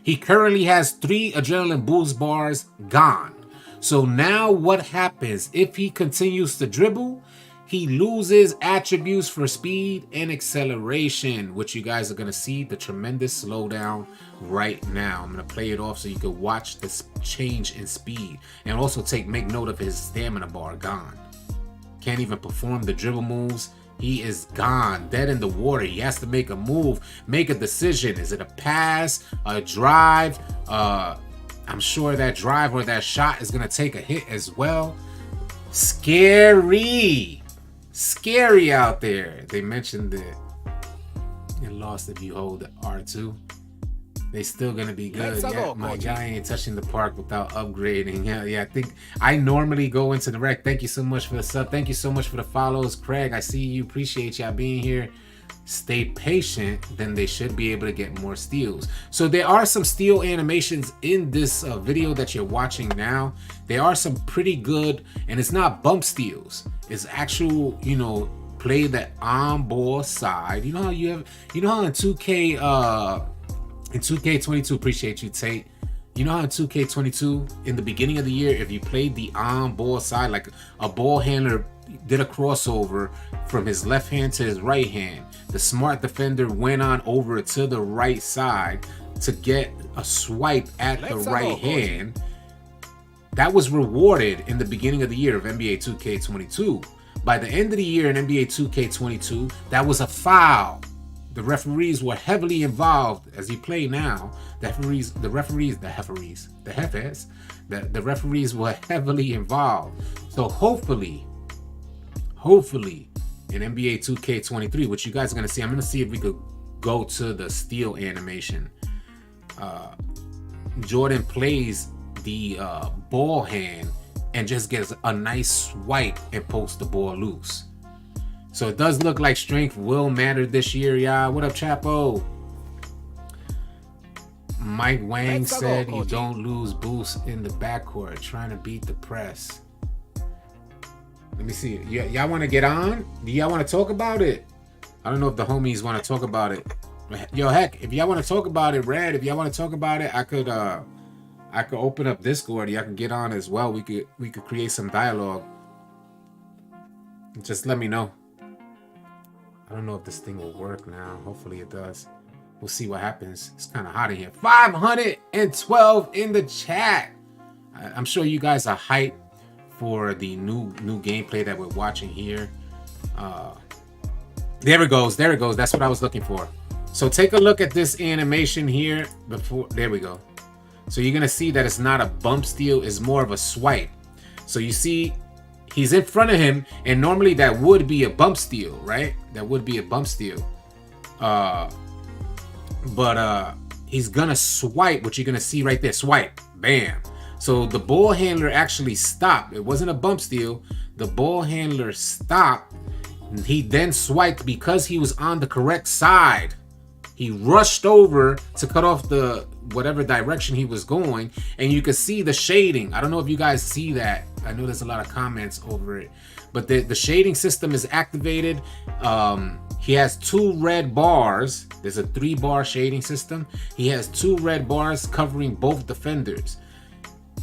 He currently has 3 adrenaline boost bars gone. So now what happens if he continues to dribble? He loses attributes for speed and acceleration, which you guys are going to see the tremendous slowdown right now. I'm going to play it off so you can watch this change in speed and also make note of his stamina bar gone. Can't even perform the dribble moves. He is gone, dead in the water. He has to make a move, make a decision. Is it a pass, a drive? I'm sure that drive or that shot is going to take a hit as well. Scary. Scary out there. They mentioned that it lost if you hold the R2. They still gonna be good. Yeah, my guy ain't touching the park without upgrading. Yeah, I think I normally go into the rec. Thank you so much for the sub. Thank you so much for the follows, Craig. I see you. Appreciate y'all being here. Stay patient, then they should be able to get more steals. So there are some steal animations in this video that you're watching now. There are some pretty good, and it's not bump steals. It's actual, play the on-ball side. You know how you have, how in 2K, in 2K22, appreciate you, Tate. You know how in 2K22, in the beginning of the year, if you played the on-ball side, like a ball handler did a crossover from his left hand to his right hand, the smart defender went on over to the right side to get a swipe at the right hand. That was rewarded in the beginning of the year of NBA 2K22. By the end of the year in NBA 2K22, that was a foul. The referees were heavily involved as you play now. The referees were heavily involved. So hopefully in NBA 2K23, which you guys are going to see, I'm going to see if we could go to the steal animation. Jordan plays the ball hand and just gets a nice swipe and posts the ball loose. So it does look like strength will matter this year, y'all. What up, Chapo? Mike Wang said you don't lose boost in the backcourt. Trying to beat the press. Let me see. Y'all want to get on? Do y'all want to talk about it? I don't know if the homies want to talk about it. Yo, heck, if y'all want to talk about it, Red, if y'all want to talk about it, I could open up Discord. Y'all can get on as well. We could create some dialogue. Just let me know. I don't know if this thing will work now. Hopefully it does. We'll see what happens. It's kind of hot in here. 512 in the chat. I'm sure you guys are hyped for the new gameplay that we're watching here. There it goes. There it goes. That's what I was looking for. So take a look at this animation here. There we go. So you're going to see that it's not a bump steal. It's more of a swipe. So you see he's in front of him, and normally that would be a bump steal, right? That would be a bump steal. But he's gonna swipe, what you're gonna see right there. Swipe, bam. So the ball handler actually stopped. It wasn't a bump steal. The ball handler stopped. He then swiped because he was on the correct side. He rushed over to cut off the whatever direction he was going, and you could see the shading. I don't know if you guys see that. I know there's a lot of comments over it, but the shading system is activated. He has 2 red bars. There's a 3-bar shading system. He has 2 red bars covering both defenders.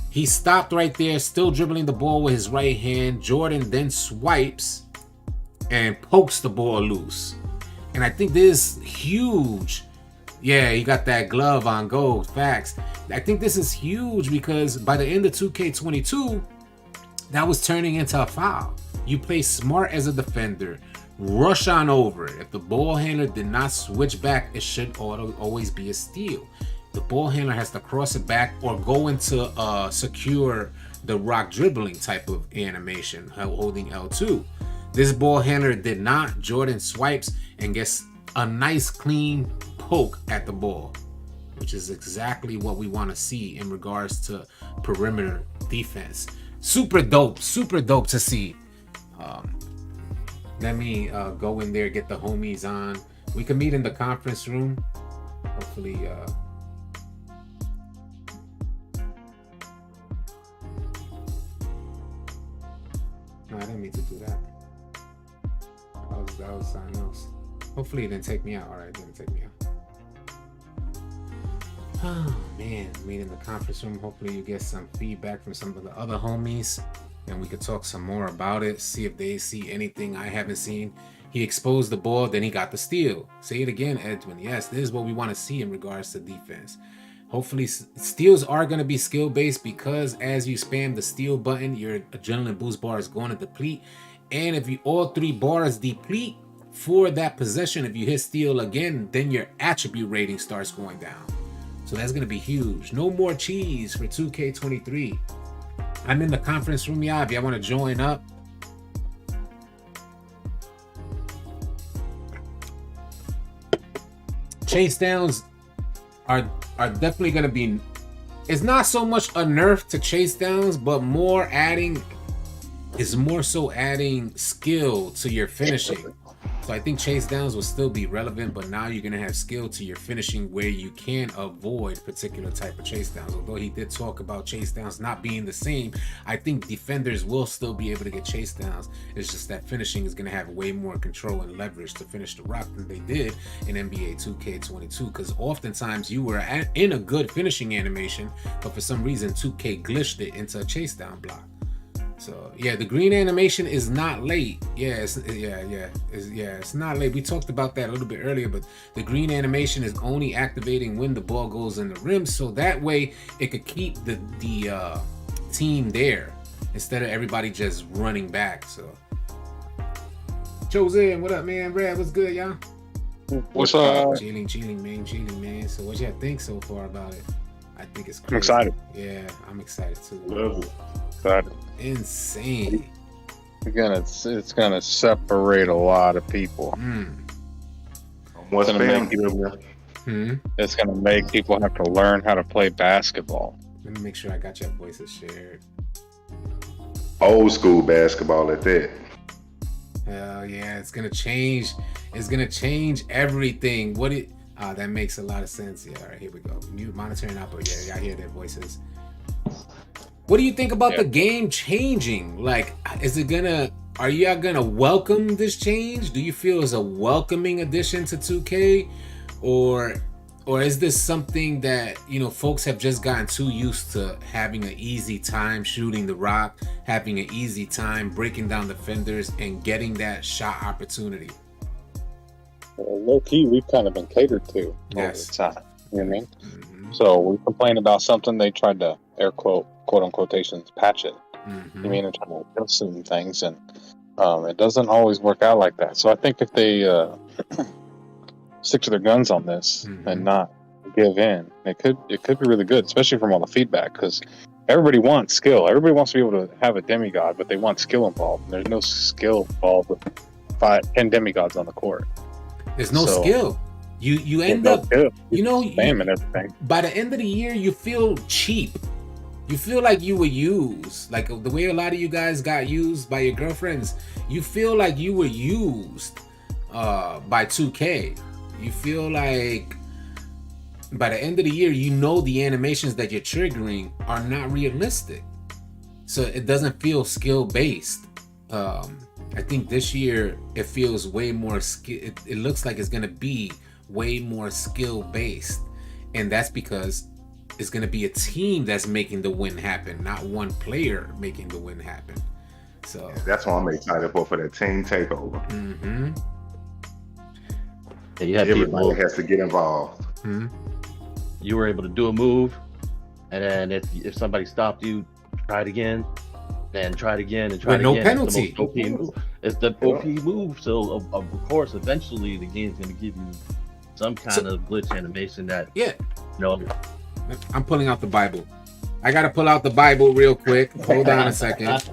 He stopped right there, still dribbling the ball with his right hand. Jordan then swipes and pokes the ball loose. And I think this is huge. Yeah, he got that glove on goal. Facts. I think this is huge because by the end of 2K22, that was turning into a foul. You play smart as a defender. Rush on over it. If the ball handler did not switch back, it should always be a steal. The ball handler has to cross it back or go into secure the rock dribbling type of animation, holding L2. This ball handler did not. Jordan swipes and gets a nice clean poke at the ball, which is exactly what we want to see in regards to perimeter defense. Super dope to see. Let me go in there, get the homies on. We can meet in the conference room. Hopefully, no, I didn't mean to do that. That was something else. Hopefully it didn't take me out. All right, it didn't take me out. Oh man, meet in the conference room. Hopefully you get some feedback from some of the other homies and we could talk some more about it, see if they see anything I haven't seen. He exposed the ball, then he got the steal. Say it again, Edwin. Yes, this is what we want to see in regards to defense. Hopefully steals are going to be skill based because as you spam the steal button, your adrenaline boost bar is going to deplete. And if you all 3 bars deplete for that possession, if you hit steal again, then your attribute rating starts going down. So that's going to be huge. No more cheese for 2K23. I'm in the conference room, y'all. If y'all want to join up. Chase downs are definitely going to be... It's not so much a nerf to chase downs, but more so adding skill to your finishing. So I think chase downs will still be relevant, but now you're going to have skill to your finishing where you can avoid particular type of chase downs. Although he did talk about chase downs not being the same, I think defenders will still be able to get chase downs. It's just that finishing is going to have way more control and leverage to finish the rock than they did in NBA 2K22, because oftentimes you were in a good finishing animation, but for some reason 2K glitched it into a chase down block. So yeah, the green animation is not late. It's not late. We talked about that a little bit earlier, but the green animation is only activating when the ball goes in the rim, so that way it could keep the team there instead of everybody just running back. So Chosen, what up, man? Brad, what's good, y'all? What's up? Chilling, man. So what y'all think so far about it? I think it's crazy. I'm excited. Yeah, I'm excited too. Love it. Excited. Insane. It's gonna separate a lot of people. What's It's gonna make people have to learn how to play basketball. Let me make sure I got your voices shared. Old school basketball at that. Hell yeah, it's gonna change. It's gonna change everything. That makes a lot of sense. Yeah, all right, here we go. Mute monitoring output. Yeah, I hear their voices. What do you think about the game changing? Like, are y'all gonna welcome this change? Do you feel it's a welcoming addition to 2K? Or is this something that, folks have just gotten too used to having an easy time shooting the rock, having an easy time breaking down defenders and getting that shot opportunity? Well, low key, we've kind of been catered to over the time. You know what I mean? Mm-hmm. So we complained about something, they tried to air quote on quotations, patch it. Mm-hmm. You mean, and trying to adjust certain things, and it doesn't always work out like that. So I think if they stick to their guns on this and not give in, it could be really good, especially from all the feedback, because everybody wants skill. Everybody wants to be able to have a demigod, but they want skill involved. And there's no skill involved with 10 demigods on the court. There's no skill. You end up, spamming everything. By the end of the year, you feel cheap. You feel like you were used, like the way a lot of you guys got used by your girlfriends. You feel like you were used by 2K. You feel like by the end of the year, you know the animations that you're triggering are not realistic. So it doesn't feel skill based. I think this year it feels way more skill. It looks like it's gonna be way more skill based, and that's because it's gonna be a team that's making the win happen, not one player making the win happen. So That's what I'm excited for that team takeover. mm-hmm. Yeah, you had Everybody people. has to get involved. Mm-hmm. You were able to do a move, and then if somebody stopped you, try it again, then try it again, and try With it no again. penalty. It's the most OP move. It's the OP move. So of course, eventually the game's going to give you some kind of glitch animation that Yeah, I'm pulling out the Bible. I gotta pull out the Bible real quick. Hold on a second.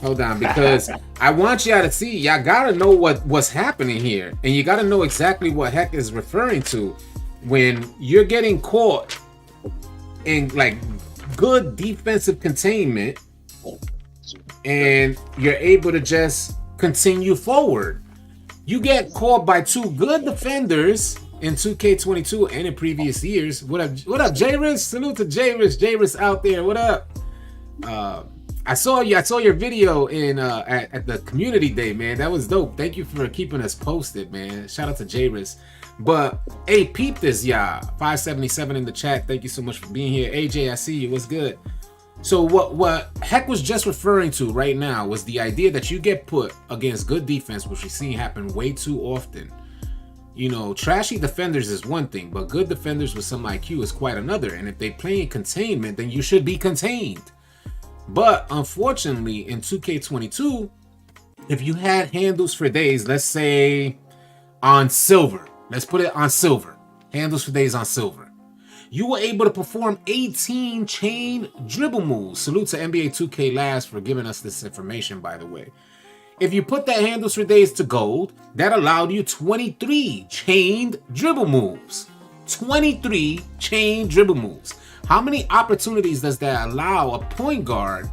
Hold on, because I want y'all to see. Y'all gotta know what's happening here, and you gotta know exactly what Heck is referring to when you're getting caught in like good defensive containment, and you're able to just continue forward. You get caught by two good defenders in 2K22 and in previous years. What up, J-Riz? Salute to J-Riz out there. What up? I saw your video in at the community day, man. That was dope. Thank you for keeping us posted, man. Shout out to J-Riz. But hey, peep this, y'all. 577 in the chat. Thank you so much for being here. AJ, I see you. What's good? So what Heck was just referring to right now was the idea that you get put against good defense, which we've seen happen way too often. You know, trashy defenders is one thing, but good defenders with some IQ is quite another. And if they play in containment, then you should be contained. But unfortunately, in 2K22, if you had handles for days, let's say on silver, let's put it on silver, handles for days on silver, you were able to perform 18 chain dribble moves. Salute to NBA 2K Labs for giving us this information, by the way. If you put that handles for days to gold, that allowed you 23 chained dribble moves. 23 chain dribble moves. How many opportunities does that allow a point guard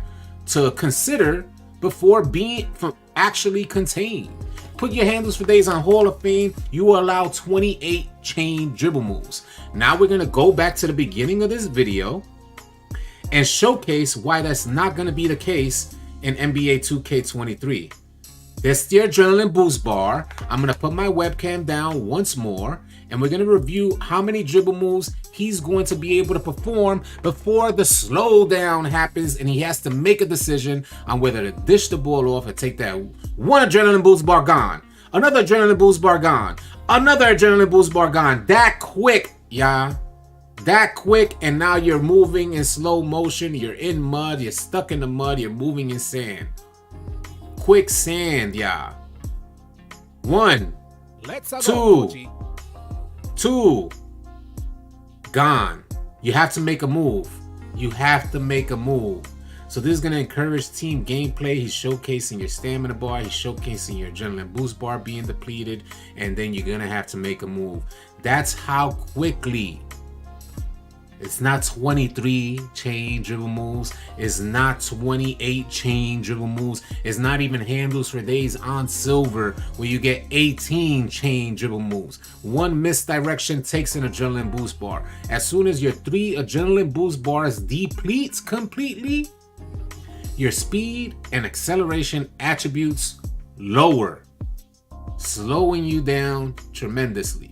to consider before being actually contained? Put your handles for days on Hall of Fame, you will allow 28 chain dribble moves. Now we're going to go back to the beginning of this video and showcase why that's not going to be the case in NBA 2K23. There's the adrenaline boost bar. I'm going to put my webcam down once more, and we're going to review how many dribble moves he's going to be able to perform before the slowdown happens and he has to make a decision on whether to dish the ball off and take that one adrenaline boost bar gone, another adrenaline boost bar gone, another adrenaline boost bar gone. That quick, y'all. That quick, and now you're moving in slow motion. You're in mud. You're stuck in the mud. You're moving in sand. Quicksand, y'all. 1, 2, gone. You have to make a move. You have to make a move. So this is going to encourage team gameplay. He's showcasing your stamina bar. He's showcasing your adrenaline boost bar being depleted. And then you're going to have to make a move. That's how quickly. It's not 23 chain dribble moves. It's not 28 chain dribble moves. It's not even handles for days on silver where you get 18 chain dribble moves. One misdirection takes an adrenaline boost bar. As soon as your 3 adrenaline boost bars depletes completely, your speed and acceleration attributes lower, slowing you down tremendously.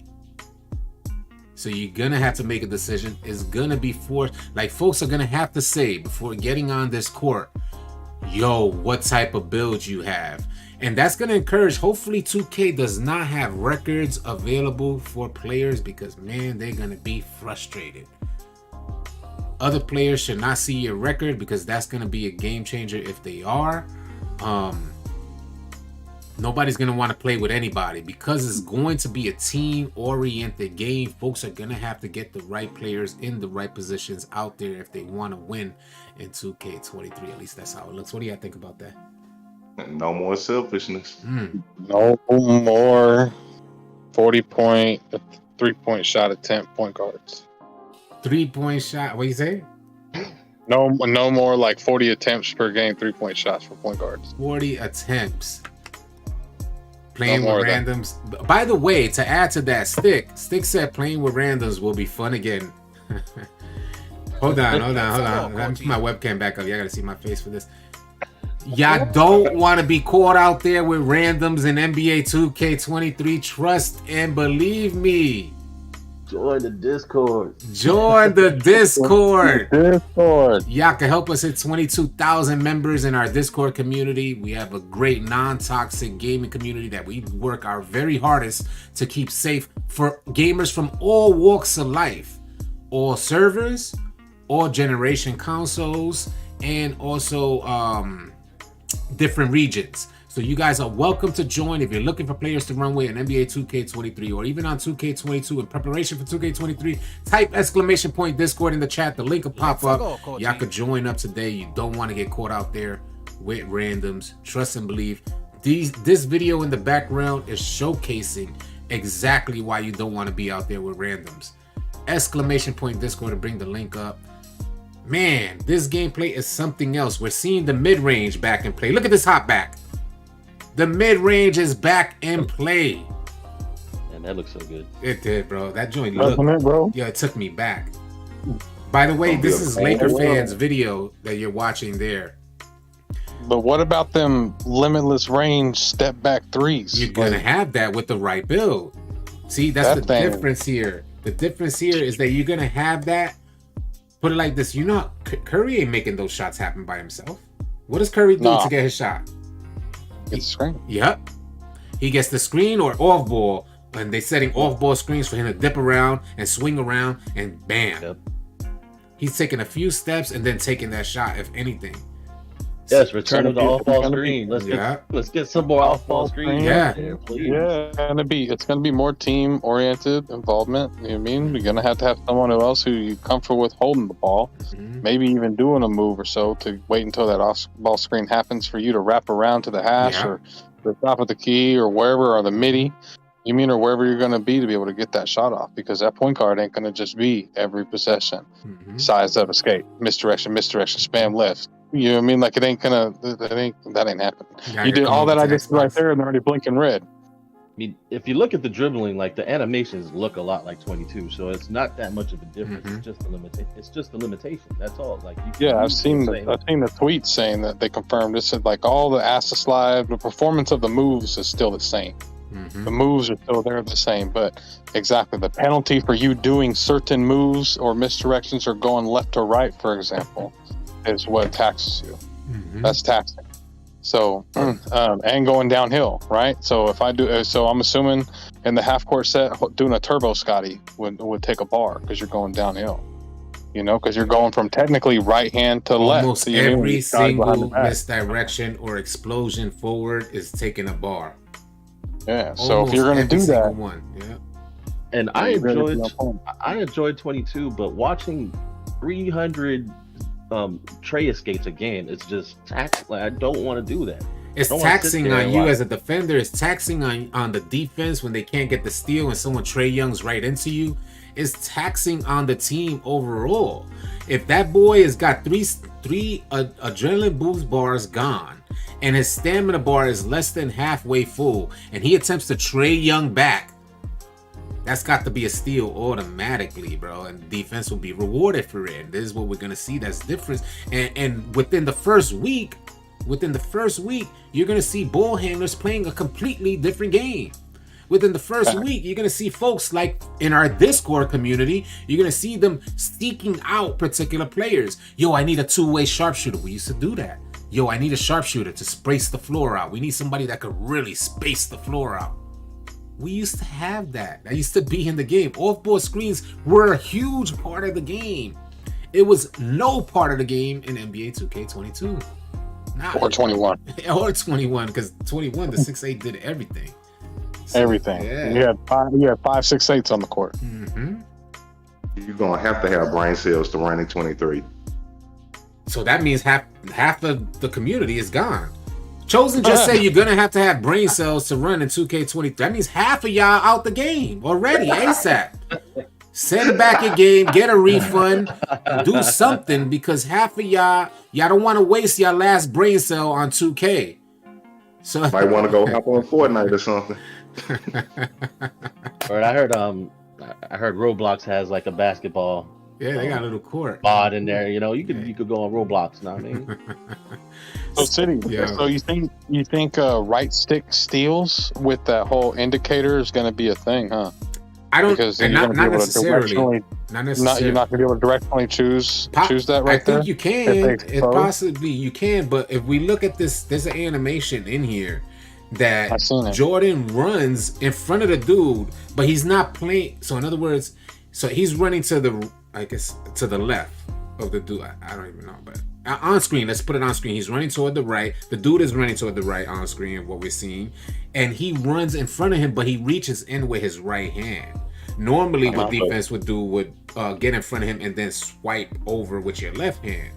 So you're going to have to make a decision. It's going to be forced. Like, folks are going to have to say before getting on this court, yo, what type of build you have. And that's going to encourage, hopefully 2K does not have records available for players because, man, they're going to be frustrated. Other players should not see your record because that's going to be a game changer if they are. Nobody's going to want to play with anybody because it's going to be a team-oriented game. Folks are going to have to get the right players in the right positions out there if they want to win in 2K23. At least that's how it looks. What do y'all think about that? No more selfishness. No more 40-point, 3-point shot attempt point guards. 3-point shot. What you say? No more like 40 attempts per game 3-point shots for point guards. 40 attempts. Playing No with more of randoms. By the way, to add to that, Stick said playing with randoms will be fun again. Hold on. Let me put my webcam back up. Y'all gotta see my face for this. Y'all don't want to be caught out there with randoms in NBA 2K23. Trust and believe me. Join the Discord. Join the Discord. Discord. Y'all can help us hit 22,000 members in our Discord community. We have a great non-toxic gaming community that we work our very hardest to keep safe for gamers from all walks of life, all servers, all generation consoles, and also different regions. So you guys are welcome to join. If you're looking for players to run with in NBA 2K23 or even on 2K22 in preparation for 2K23, type ! Discord in the chat. The link will pop up. Y'all could join up today. You don't want to get caught out there with randoms. Trust and believe. This video in the background is showcasing exactly why you don't want to be out there with randoms. ! Discord to bring the link up. Man, this gameplay is something else. We're seeing the mid-range back in play. Look at this hop back. The mid-range is back in play. And that looks so good. It did, bro. That joint It, bro. Yeah, it took me back. By the way, this is Laker fans video that you're watching there. But what about them limitless range step back threes? You're gonna have that with the right build. See, that's the difference here. The difference here is that you're gonna have that. Put it like this, you know, Curry ain't making those shots happen by himself. What does Curry do to get his shot? It's screen. Yep. He gets the screen or off ball, and they're setting off ball screens for him to dip around and swing around, and bam. Yep. He's taking a few steps and then taking that shot, if anything. Yes, return of the off-ball screen. Let's get some more off-ball screen. Yeah. It's gonna be more team-oriented involvement. You know what I mean? You're gonna have someone else who you're comfortable with holding the ball, maybe even doing a move or so to wait until that off-ball screen happens for you to wrap around to the hash or the top of the key or wherever, or the midi. You mean, or wherever you're gonna be to be able to get that shot off, because that point guard ain't gonna just be every possession. Size up, escape, misdirection, spam left. You know what I mean? Like it ain't gonna. That ain't happening. You did all that I just right there, and they're already blinking red. I mean, if you look at the dribbling, like the animations look a lot like 22, so it's not that much of a difference. It's just the limitation. It's just the limitation. That's all. Like I've seen the tweets saying that they confirmed this. Like all the assist slide, the performance of the moves is still the same. The moves are still there the same, but exactly the penalty for you doing certain moves or misdirections or going left to right, for example, is what taxes you. That's taxing. So and going downhill, right? So if I do, so I'm assuming in the half court set, doing a turbo Scotty would take a bar because you're going downhill. You know, because you're going from technically right hand to left. Almost so every single misdirection or explosion forward is taking a bar. Yeah. So if you're going to do that, And I enjoyed 22, but watching 300 tray escapes again, it's just taxing. Like, I don't want to do that. It's taxing on you as a defender. It's taxing on the defense when they can't get the steal and someone Trae Young's right into you. It's taxing on the team overall. If that boy has got three adrenaline boost bars gone and his stamina bar is less than halfway full and he attempts to Trae Young back, that's got to be a steal automatically, bro. And defense will be rewarded for it. This is what we're gonna see. That's different. And within the first week, you're gonna see ball handlers playing a completely different game. Within the first week, you're gonna see folks like in our Discord community, you're gonna see them seeking out particular players. Yo, I need a two-way sharpshooter. We used to do that. Yo, I need a sharpshooter to space the floor out. We need somebody that could really space the floor out. We used to have that. That used to be in the game. Off-ball screens were a huge part of the game. It was no part of the game in NBA 2K22. Or 21. Or 21, because 21, the 6'8" did everything. So, everything. Yeah. You had 5 6'8s on the court. You're gonna have to have brain cells to run in 23. So that means half of the community is gone. Chosen just said you're gonna have to have brain cells to run in 2K23. That means half of y'all out the game already, ASAP. Send back your game, get a refund, do something, because half of y'all don't want to waste your last brain cell on 2K. So might want to go hop on Fortnite or something. Or I heard Roblox has like a basketball. Yeah, they got a little court mod in there. You know, you could go on Roblox. Know what I mean? So City. Yeah. So you think right stick steals with that whole indicator is going to be a thing, huh? I don't. Because and not necessarily. Not necessarily. You're not going to be able to directionally choose that right there. I think you can. It possibly you can, but if we look at this, there's an animation in here that Jordan runs in front of the dude, but he's not playing. So in other words, so he's running to the, I guess, to the left of the dude. I don't even know, but on screen, let's put it on screen. He's running toward the right. The dude is running toward the right on screen, what we're seeing, and he runs in front of him, but he reaches in with his right hand. Normally, what defense would do would get in front of him and then swipe over with your left hand.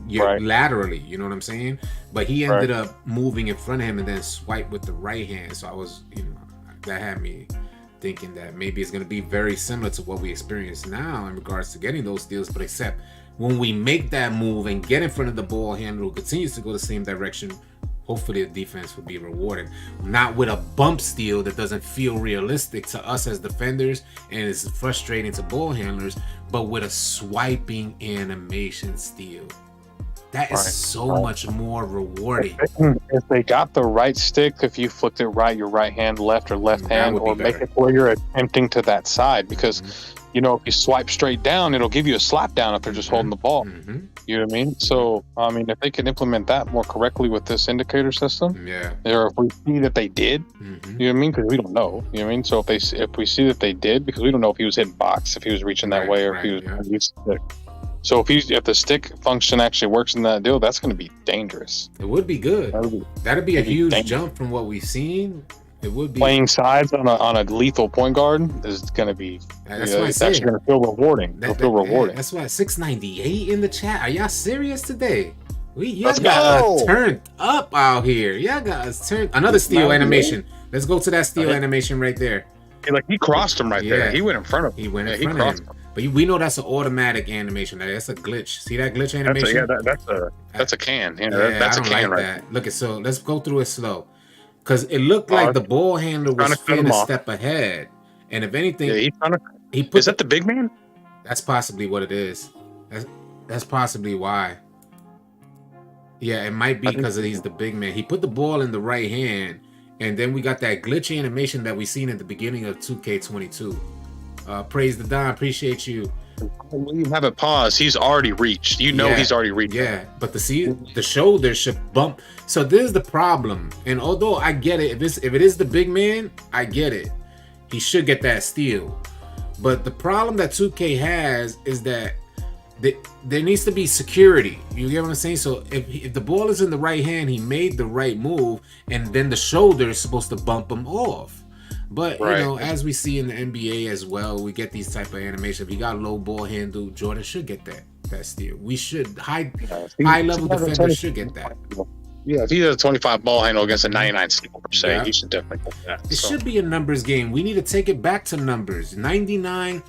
Laterally, you know what I'm saying? But he ended up moving in front of him and then swipe with the right hand. So I was, that had me thinking that maybe it's going to be very similar to what we experience now in regards to getting those steals, but except when we make that move and get in front of the ball handler who continues to go the same direction, hopefully the defense will be rewarded. Not with a bump steal that doesn't feel realistic to us as defenders and is frustrating to ball handlers, but with a swiping animation steal. That is so much more rewarding. If they got the right stick, if you flicked it right, your right hand, left or left hand, or make it where you're attempting to that side, because if you swipe straight down, it'll give you a slap down if they're just holding the ball. You know what I mean? So, if they can implement that more correctly with this indicator system, or if we see that they did, you know what I mean? Because we don't know, you know what I mean? So if we see that they did, because we don't know if he was hitting box, if he was reaching that way, or if he was using stick. So if the stick function actually works in that deal, that's going to be dangerous. It would be good. That'd be a huge jump from what we've seen. It would be playing sides on a lethal point guard is going to be. That's what I it's actually going to feel rewarding. It'll feel rewarding. That's why 698 in the chat. Are y'all serious today? Y'all got us turned up out here. Y'all got us turned. Another steal animation. Let's go to that steal animation right there. He crossed him right there. He went in front of him. He went in front of him. But we know that's an automatic animation. That's a glitch. See that glitch animation? That's a can. That's a can, right? That. Look, so let's go through it slow, because it looked like the ball handler was a step ahead, and if anything, is that the big man? That's possibly what it is. That's possibly why. Yeah, it might be because he's the big man. He put the ball in the right hand, and then we got that glitch animation that we seen at the beginning of 2K22. Praise the Don, appreciate you. When you have it pause, he's already reached. He's already reached. Yeah, but the shoulder should bump. So this is the problem. And although I get it, if it is the big man, I get it. He should get that steal. But the problem that 2K has is that there needs to be security. You get what I'm saying? So if the ball is in the right hand, he made the right move, and then the shoulder is supposed to bump him off. But as we see in the NBA as well, we get these type of animation. If you got low ball handle, Jordan should get that steal. We should high level defenders should get that. Yeah, if he has a 25 ball handle against a 99 steal per se, he should definitely get that. It should be a numbers game. We need to take it back to numbers. A 99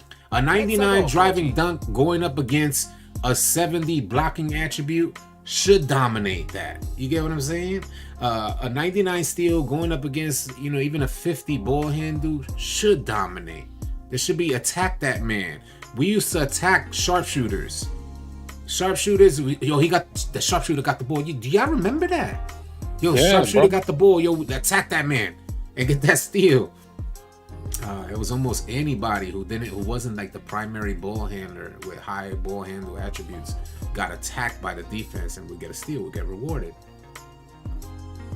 driving dunk going up against a 70 blocking attribute should dominate that. You get what I'm saying? A 99 steal going up against, even a 50 ball handle should dominate. There should be attack that man. We used to attack sharpshooters. He got the sharpshooter got the ball. Do y'all remember that? Sharpshooter got the ball. Attack that man and get that steal. It was almost anybody who wasn't like the primary ball handler with high ball handle attributes got attacked by the defense and would get a steal, would get rewarded.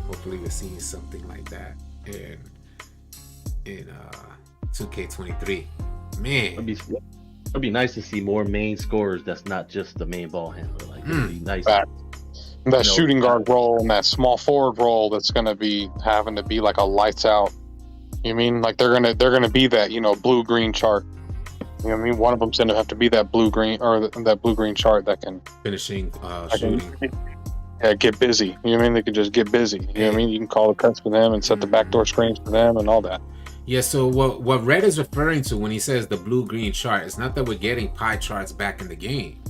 Hopefully we're seeing something like that in 2K23. Man, it'd be nice to see more main scorers that's not just the main ball handler. Like it'd be nice. That shooting guard role and that small forward role that's going to be having to be like a lights out. You mean like they're gonna be that blue green chart. You know what I mean? One of them's gonna have to be that blue green or that blue green chart that can finishing shooting. Get busy. You know what I mean? They can just get busy. You know what I mean? You can call the cuts for them and set the backdoor screens for them and all that. Yeah, so what Red is referring to when he says the blue-green chart is not that we're getting pie charts back in the game.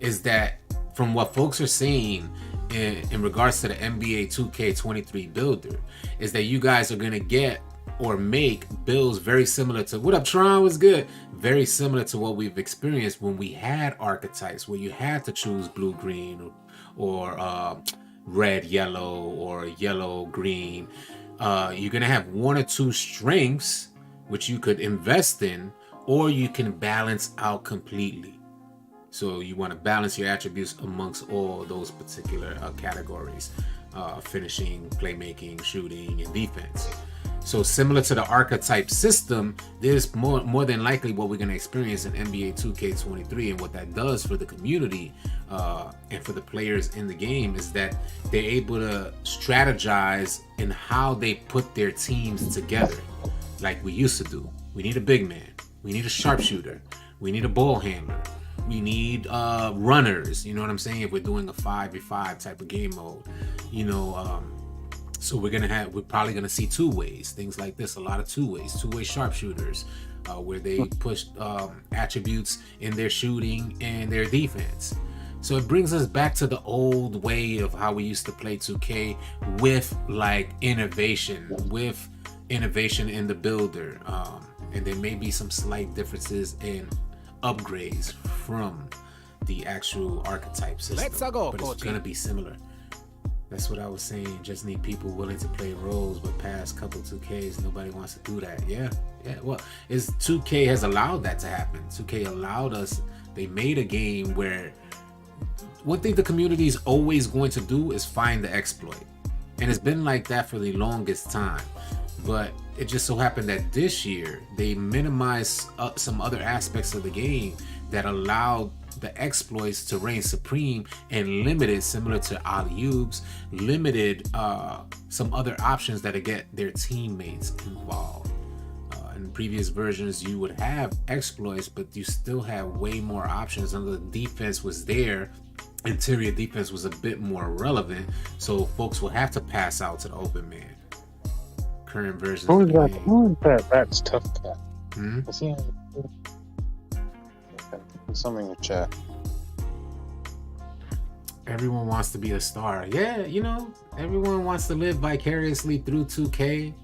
Is that from what folks are saying in regards to the NBA 2K23 builder, is that you guys are going to get or make builds very similar to, what up Tron, was good, very similar to what we've experienced when we had archetypes where you had to choose blue-green or red yellow or yellow green. You're gonna have one or two strengths which you could invest in, or you can balance out completely. So you want to balance your attributes amongst all those particular categories: finishing, playmaking, shooting, and defense. So similar to the archetype system, there's more than likely what we're going to experience in NBA 2K23, and what that does for the community and for the players in the game is that they're able to strategize in how they put their teams together like we used to do. We need a big man, we need a sharpshooter, we need a ball handler, we need runners, you know what I'm saying, if we're doing a 5v5 type of game mode, you know. So we're probably gonna see two ways, things like this, a lot of two-way sharpshooters, where they push attributes in their shooting and their defense. So it brings us back to the old way of how we used to play 2K with like innovation in the builder, and there may be some slight differences in upgrades from the actual archetype system, but it's gonna be similar. That's what I was saying. Just need people willing to play roles, but past couple 2Ks, nobody wants to do that. Yeah. Well, 2K has allowed that to happen. 2K allowed us. They made a game where one thing the community is always going to do is find the exploit, and it's been like that for the longest time. But it just so happened that this year they minimized some other aspects of the game that allowed the exploits to reign supreme, and limited, similar to alley-oops, limited some other options that get their teammates involved. In previous versions you would have exploits, but you still have way more options, and the defense was there. Interior defense was a bit more relevant, so folks will have to pass out to the open man. Current versions Who is that? That's tough cat. Is he in? Something in the chat. Everyone wants to be a star. Yeah, you know, everyone wants to live vicariously through 2K.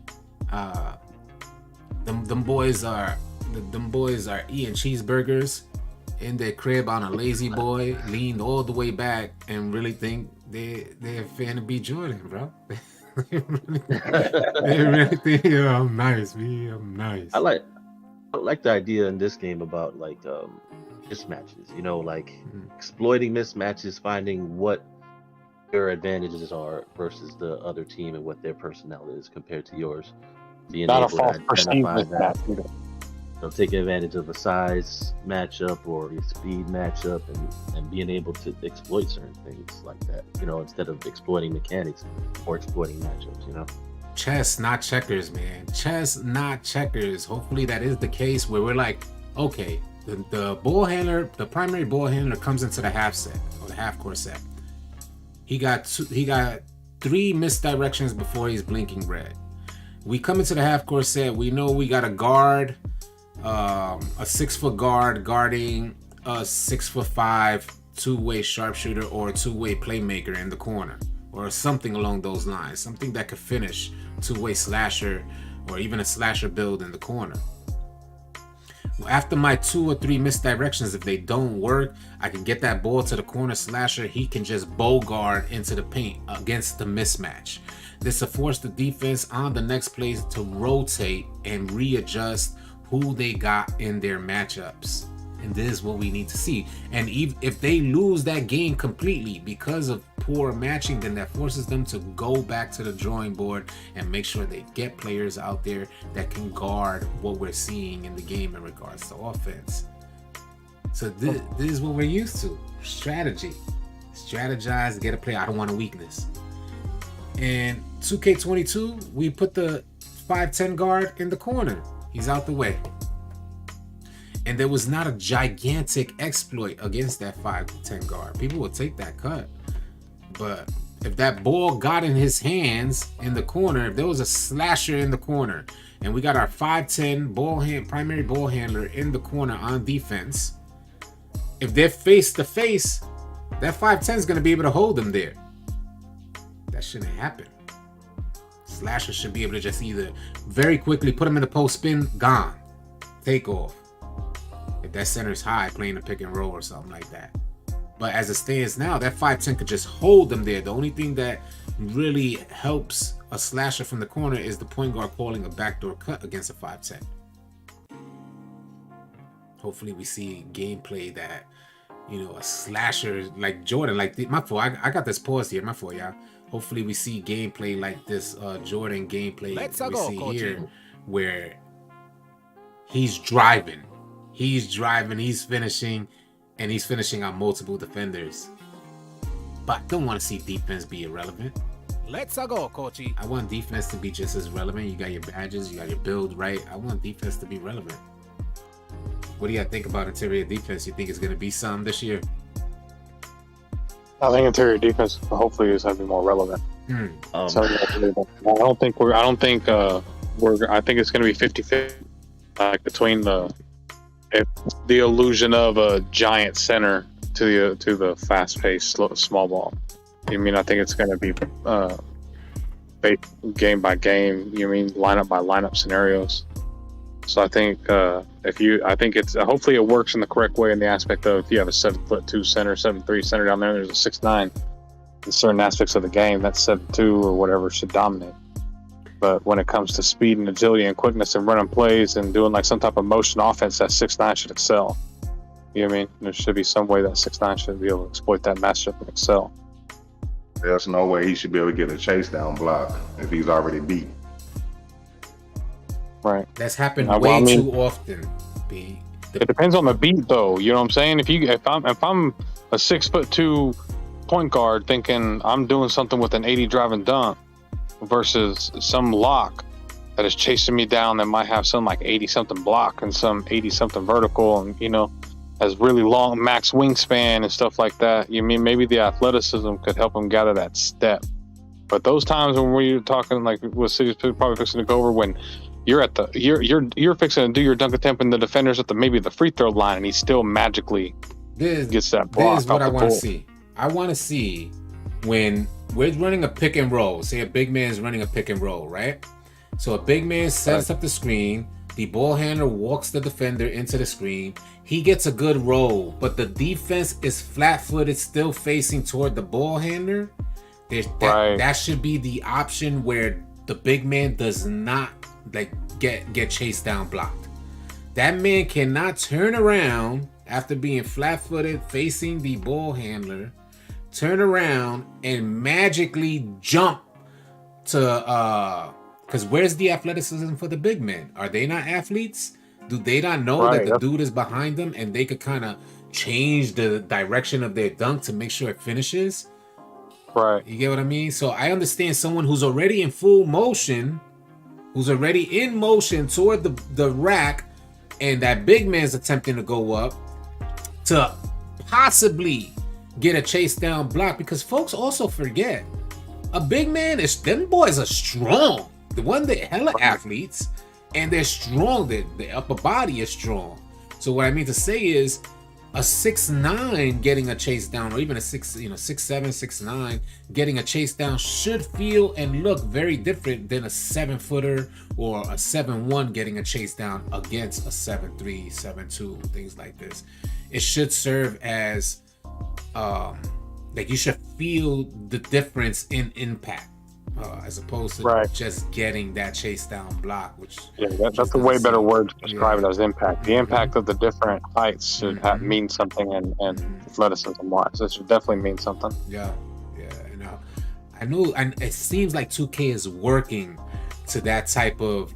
Them boys are eating cheeseburgers in their crib on a lazy boy, leaned all the way back, and really think they're a fan of B. Jordan, bro. They really think, yeah, I'm nice, me. I'm nice. I like the idea in this game about like mismatches, you know, like exploiting mismatches, finding what your advantages are versus the other team and what their personnel is compared to yours. Being not able a to false identify that, either. They'll take advantage of a size matchup or a speed matchup, and being able to exploit certain things like that, you know, instead of exploiting mechanics or exploiting matchups, you know. Chess, not checkers, man. Chess, not checkers. Hopefully that is the case where we're like, okay, the ball handler, the primary ball handler comes into the half set or the half court set. He got 3 misdirections before he's blinking red. We come into the half court set. We know we got a guard, a 6-foot guard guarding a 6'5" two-way sharpshooter or a two-way playmaker in the corner, or something along those lines. Something that could finish, two-way slasher, or even a slasher build in the corner. After my 2 or 3 misdirections, if they don't work, I can get that ball to the corner slasher. He can just bow guard into the paint against the mismatch. This will force the defense on the next play to rotate and readjust who they got in their matchups. And this is what we need to see. And if they lose that game completely because of poor matching, then that forces them to go back to the drawing board and make sure they get players out there that can guard what we're seeing in the game in regards to offense. So this is what we're used to. Strategy. Strategize, get a player. I don't want a weakness. And 2K22, we put the 5'10" guard in the corner. He's out the way. And there was not a gigantic exploit against that 5'10" guard. People would take that cut. But if that ball got in his hands in the corner, if there was a slasher in the corner, and we got our 5'10" primary ball handler in the corner on defense, if they're face to face, that 5'10" is going to be able to hold them there. That shouldn't happen. Slasher should be able to just either very quickly put him in the post spin, gone, take off. If that center's high, playing a pick and roll or something like that. But as it stands now, that 5'10" could just hold them there. The only thing that really helps a slasher from the corner is the point guard calling a backdoor cut against a 5'10". Hopefully we see gameplay that, you know, a slasher like Jordan, like my fault. I got this pause here, my fault, y'all. Hopefully we see gameplay like this Jordan gameplay we see here, where he's driving, he's finishing, and he's finishing on multiple defenders. But I don't want to see defense be irrelevant. Let's go, coachy. I want defense to be just as relevant. You got your badges, you got your build right. I want defense to be relevant. What do you think about interior defense? You think it's going to be some this year? I think interior defense hopefully is going to be more relevant. So I think it's going to be 50-50, like between the illusion of a giant center to the fast-paced small ball. I think it's going to be game by game. Lineup by lineup scenarios. So I think hopefully it works in the correct way in the aspect of if you have a 7'2" center, 7'3" center down there, there's a 6'9". In certain aspects of the game, that 7'2" or whatever should dominate. But when it comes to speed and agility and quickness and running plays and doing like some type of motion offense, that 6'9" should excel. You know what I mean? There should be some way that 6'9" should be able to exploit that matchup and excel. There's no way he should be able to get a chase down block if he's already beat. Right. That's happened way too often. It depends on the beat, though. You know what I'm saying? If I'm a 6'2" point guard thinking I'm doing something with an 80 drive and dunk versus some lock that is chasing me down that might have some like 80 something block and some 80 something vertical and has really long max wingspan and stuff like that. Maybe the athleticism could help him gather that step. But those times when we're talking like what City's probably fixing to go over, when you're fixing to do your dunk attempt and the defender's at maybe the free throw line and he still magically gets that block. This is what I want to see. I want to see when we're running a pick and roll. Say a big man is running a pick and roll, right? So a big man sets up the screen. The ball handler walks the defender into the screen. He gets a good roll, but the defense is flat-footed, still facing toward the ball handler. That should be the option where the big man does not get chased down blocked. That man cannot turn around after being flat-footed facing the ball handler, turn around and magically jump to because where's the athleticism for the big men? Are they not athletes? Do they not know that the dude is behind them and they could kind of change the direction of their dunk to make sure it finishes? Right. You get what I mean? So I understand someone who's already in full motion, who's already in motion toward the rack, and that big man's attempting to go up to possibly get a chase down block, because folks also forget a big man them boys are strong. The one that hella athletes, and they're strong. The upper body is strong. So what I mean to say is a 6'9" getting a chase down, or even a 6'7", 6'9" getting a chase down should feel and look very different than a 7-footer or a 7'1" getting a chase down against a 7'3", 7'2", things like this. It should serve as you should feel the difference in impact. As opposed to just getting that chase down block, which that's a way better word to describe it as impact. The impact of the different heights should mean something, and athleticism wise, it should definitely mean something. I know, and it seems like 2K is working to that type of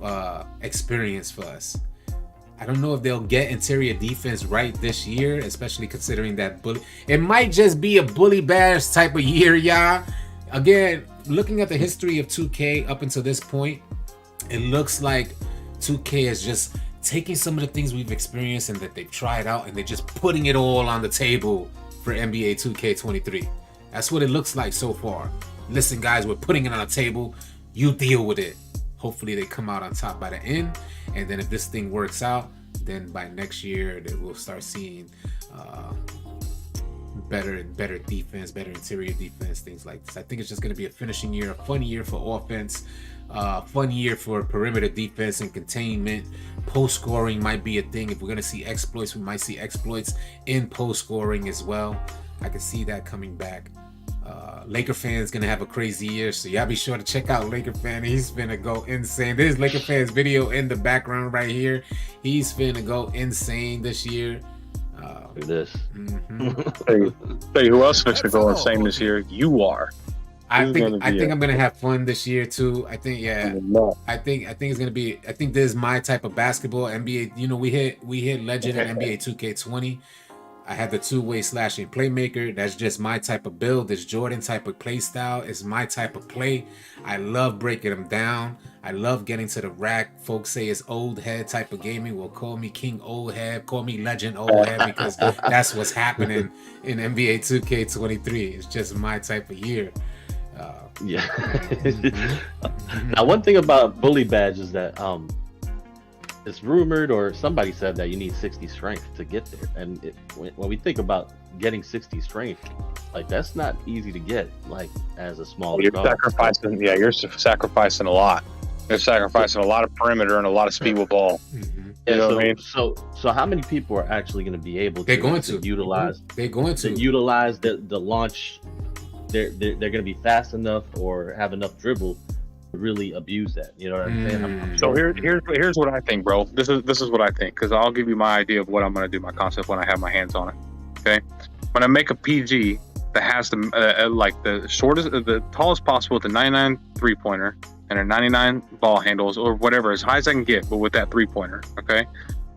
experience for us. I don't know if they'll get interior defense right this year, especially considering that it might just be a bully bash type of year, y'all. Again, looking at the history of 2K up until this point, it looks like 2K is just taking some of the things we've experienced and that they've tried out, and they're just putting it all on the table for NBA 2K23. That's what it looks like so far. listen, guys, we're putting it on the table. You deal with it. Hopefully they come out on top by the end. And then if this thing works out, then by next year we'll start seeing better defense, better interior defense, things like this. I think it's just going to be a finishing year, a fun year for offense, fun year for perimeter defense and containment. Post scoring might be a thing. If we're going to see exploits, we might see exploits in post scoring as well. I can see that coming back. Laker fans gonna have a crazy year, so y'all be sure to check out Laker fan. He's finna go insane. There's Laker fans video in the background right here. He's finna go insane this year. Look at this. Hey, who else is go insane this year? You are. I think I'm gonna have fun this year too. I think I think it's gonna be. I think this is my type of basketball. NBA. You know, we hit legend in NBA 2K20. I have the two-way slashing playmaker. That's just my type of build. This Jordan type of play style is my type of play. I love breaking them down. I love getting to the rack. Folks say it's old head type of gaming. Well, call me King Old Head. Call me Legend Old Head because that's what's happening in NBA 2K23. It's just my type of year. Yeah. Now, one thing about bully badge is that it's rumored, or somebody said, that you need 60 strength to get there. And when we think about getting 60 strength, like, that's not easy to get, like, as a small you're guard. sacrificing. Yeah, you're sacrificing a lot. You're sacrificing a lot of perimeter and a lot of speed with ball. Yeah, You know so, what I mean? so how many people are actually going to be able They're going to utilize? They're going to utilize the launch. They're going to be fast enough or have enough dribble to really abuse that. You know what I'm saying? I'm So sure. here's what I think, bro. This is what I think, because I'll give you my idea of what I'm going to do, my concept when I have my hands on it. Okay, when I make a PG that has the like the shortest, the tallest possible with the 99 3-pointer and a 99 ball handles or whatever, as high as I can get, but with that 3-pointer. Okay,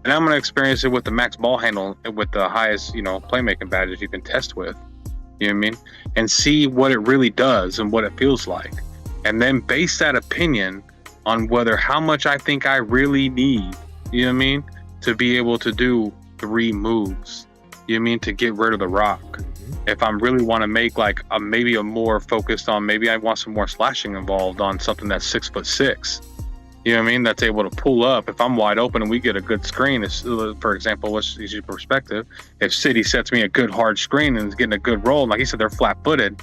and I'm going to experience it with the max ball handle and with the highest, playmaking badges you can test with. You know what I mean? And see what it really does and what it feels like. And then base that opinion on how much I think I really need, you know what I mean, to be able to do 3 moves, you know what I mean, to get rid of the rock. If I really want to make like maybe a more focused on, maybe I want some more slashing involved on something that's 6'6", you know what I mean, that's able to pull up. If I'm wide open and we get a good screen, for example, let's use your perspective. If City sets me a good hard screen and is getting a good roll, like he said, they're flat-footed,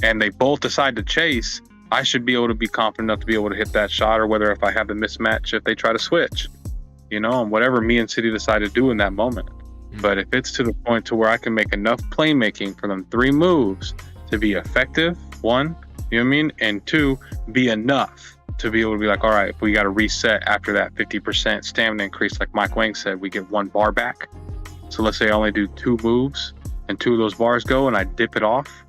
and they both decide to chase, I should be able to be confident enough to be able to hit that shot, or whether if I have the mismatch, if they try to switch, and whatever me and City decide to do in that moment. But if it's to the point to where I can make enough playmaking for them 3 moves to be effective, 1, you know what I mean, and 2, be enough to be able to be like, all right, if we got to reset after that 50% stamina increase, like Mike Wang said, we get 1 bar back. So let's say I only do 2 moves and 2 of those bars go and I dip it off.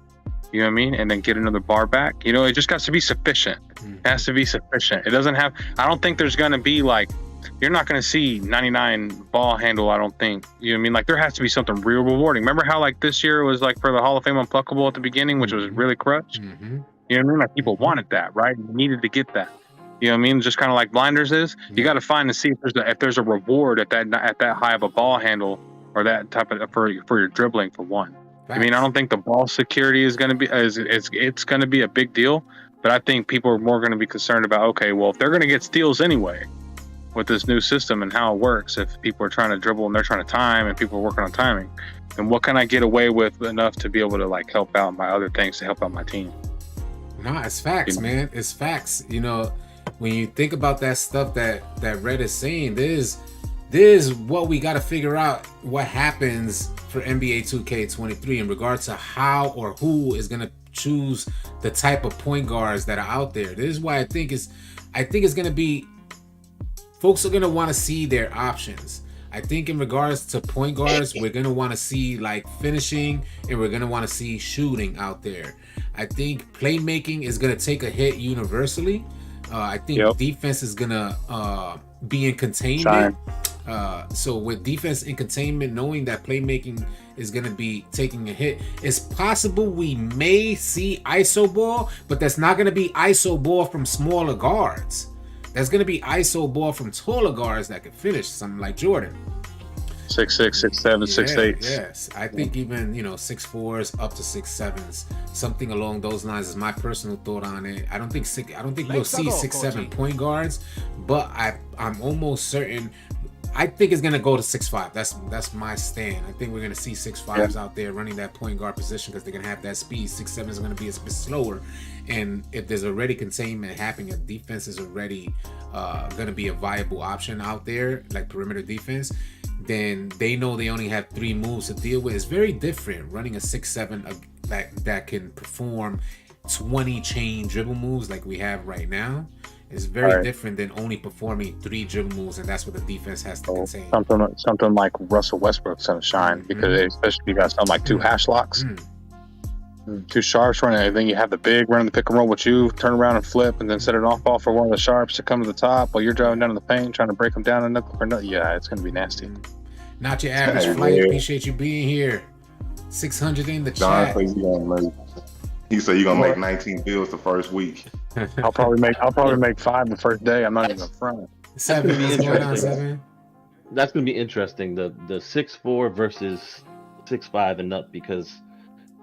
You know what I mean? And then get another bar back. It just has to be sufficient. It has to be sufficient. It doesn't have, I don't think there's going to be like, you're not going to see 99 ball handle, I don't think. You know what I mean? Like, there has to be something real rewarding. Remember how like this year it was like for the Hall of Fame Unpluckable at the beginning, which was really crutch? You know what I mean? Like, people wanted that, right? You needed to get that. You know what I mean? Just kind of like blinders is. You got to find and see if there's a reward at that high of a ball handle, or that type of for your dribbling, for one. I mean, I don't think the ball security is going to be it's going to be a big deal, but I think people are more going to be concerned about, okay, well, if they're going to get steals anyway with this new system and how it works, if people are trying to dribble and they're trying to time and people are working on timing, then what can I get away with enough to be able to like help out my other things, to help out my team? No, it's facts, man. It's facts. When you think about that stuff that Red is saying, this is what we got to figure out, what happens for NBA 2K23 in regards to how or who is going to choose the type of point guards that are out there. This is why I think it's going to be, folks are going to want to see their options. I think in regards to point guards, we're going to want to see like finishing, and we're going to want to see shooting out there. I think playmaking is going to take a hit universally. I think defense is going to be in containment. So with defense in containment, knowing that playmaking is going to be taking a hit, it's possible we may see ISO ball, but that's not going to be ISO ball from smaller guards. That's going to be ISO ball from taller guards that can finish, something like Jordan. 6'6", 6'7", 6'8". Yes, I think even 6'4s up to 6'7s, something along those lines is my personal thought on it. I don't think we'll see 6'7" point guards, but I'm almost certain. I think it's gonna go to 6'5". That's my stand. I think we're gonna see 6'5s out there running that point guard position because they're gonna have that speed. 6'7s are gonna be a bit slower, and if there's already containment happening, if defense is already gonna be a viable option out there, like perimeter defense, then they know they only have 3 moves to deal with. It's very different running a 6'7" that can perform 20 chain dribble moves like we have right now. It's very different than only performing 3 dribble moves, and that's what the defense has to contain. Something like Russell Westbrook's gonna shine because especially if you got something like 2 hash locks, 2 sharps running, and then you have the big running the pick and roll with you, turn around and flip, and then set it off for one of the sharps to come to the top while you're driving down to the paint trying to break them down another. Yeah, it's gonna be nasty. Not your average flight. Appreciate you being here. 600 in the chat. He said you're gonna make 19 bills the first week. I'll probably make 5 the first day. I'm not even front. 7 is going on 7. That's gonna be interesting. The 6'4" versus 6'5" and up, because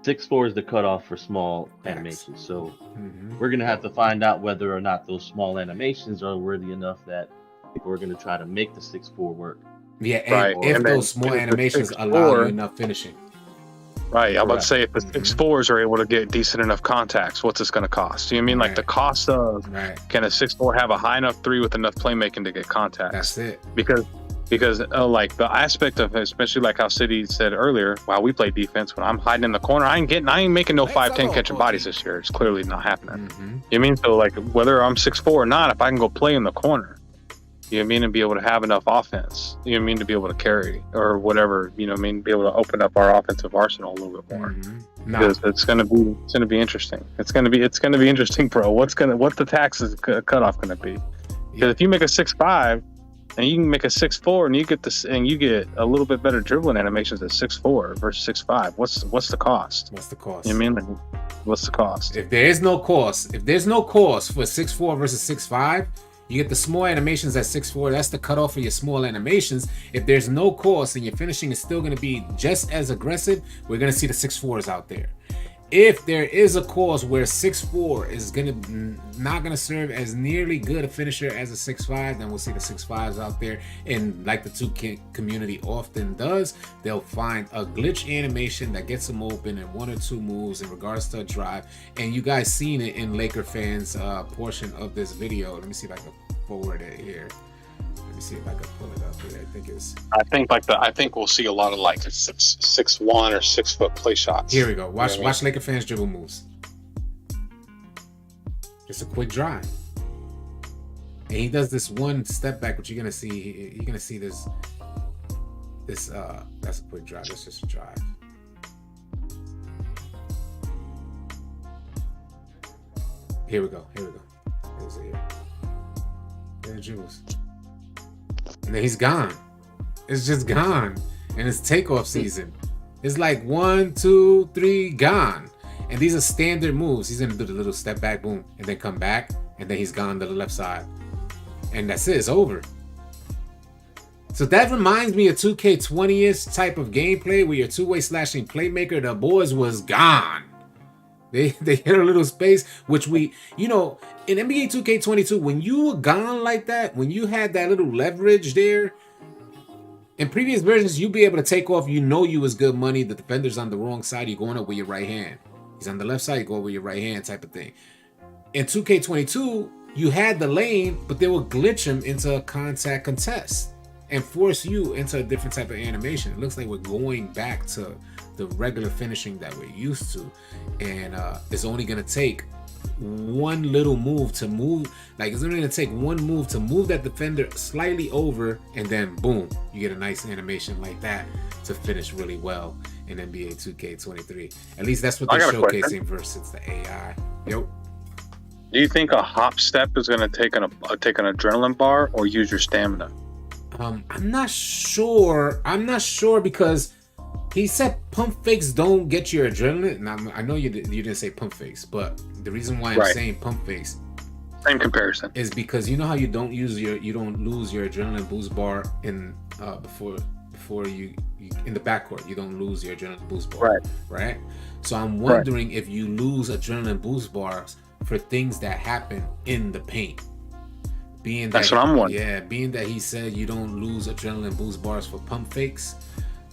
6'4" is the cutoff for small animations. So we're gonna have to find out whether or not those small animations are worthy enough that people are gonna try to make the 6'4" work. Yeah, and if those small animations allow you enough finishing. Right, I'm about to say if the 6'4s are able to get decent enough contacts, what's this going to cost? You know what I mean? Like the cost of can a 6'4" have a high enough 3 with enough playmaking to get contacts? That's it. Because like the aspect of, especially like how City said earlier, while we play defense, when I'm hiding in the corner, I ain't making no 5'10" catching bodies this year. It's clearly not happening. You know what I mean? So like whether I'm 6'4" or not, if I can go play in the corner, you know what I mean, and be able to have enough offense, you know what I mean, to be able to carry or whatever, you know what I mean, be able to open up our offensive arsenal a little bit more. Because it's gonna be interesting. It's gonna be interesting, bro. What's the taxes cutoff gonna be? Because if you make a 6'5" and you can make a 6'4" and you get this and you get a little bit better dribbling animations at 6'4" versus 6'5", what's the cost? What's the cost? You know what I mean, like, what's the cost? If there's no cost for 6'4" versus 6'5", you get the small animations at 6'4". That's the cutoff for your small animations. If there's no cost and your finishing is still going to be just as aggressive, we're going to see the 6'4s out there. If there is a cause where 6'4" is not gonna serve as nearly good a finisher as a 6'5", then we'll see the 6'5s out there. And like the 2K community often does, they'll find a glitch animation that gets them open in 1 or 2 moves in regards to a drive. And you guys seen it in Laker fans portion of this video. Let me see if I can forward it here. Let me see if I can pull it up here. I think we'll see a lot of like 6'1" or 6 foot play shots. Here we go. Watch Laker fans dribble moves. Just a quick drive, and he does this one step back, which you're gonna see. You're gonna see this. That's a quick drive. That's just a drive. Here we go. There's it here. There dribbles. And then he's gone. It's just gone. And it's takeoff season. It's like 1, 2, 3, gone. And these are standard moves. He's gonna do the little step back, boom, and then come back, and then he's gone to the left side. And that's it, it's over. So that reminds me of 2K20-ish type of gameplay where your two-way slashing playmaker, the boys was gone. They hit a little space, which we, in NBA 2K22, when you were gone like that, when you had that little leverage there, in previous versions, you'd be able to take off, you was good money, the defender's on the wrong side, you're going up with your right hand. He's on the left side, you go with your right hand type of thing. In 2K22, you had the lane, but they would glitch him into a contact contest and force you into a different type of animation. It looks like we're going back to the regular finishing that we're used to, and it's only gonna take one little move to move. Like it's only gonna take one move to move that defender slightly over, and then boom, you get a nice animation like that to finish really well in NBA 2K23. At least that's what they're showcasing versus the AI. Yo. Do you think a hop step is gonna take an adrenaline bar or use your stamina? I'm not sure. Because he said pump fakes don't get your adrenaline. Now, I know you didn't say pump fakes, but the reason why I'm saying pump fakes, same comparison, is because you know how you don't lose your adrenaline boost bar in before before you in the backcourt. You don't lose your adrenaline boost bar. Right. Right. So I'm wondering if you lose adrenaline boost bars for things that happen in the paint. That's what I'm wondering. Yeah, being that he said you don't lose adrenaline boost bars for pump fakes,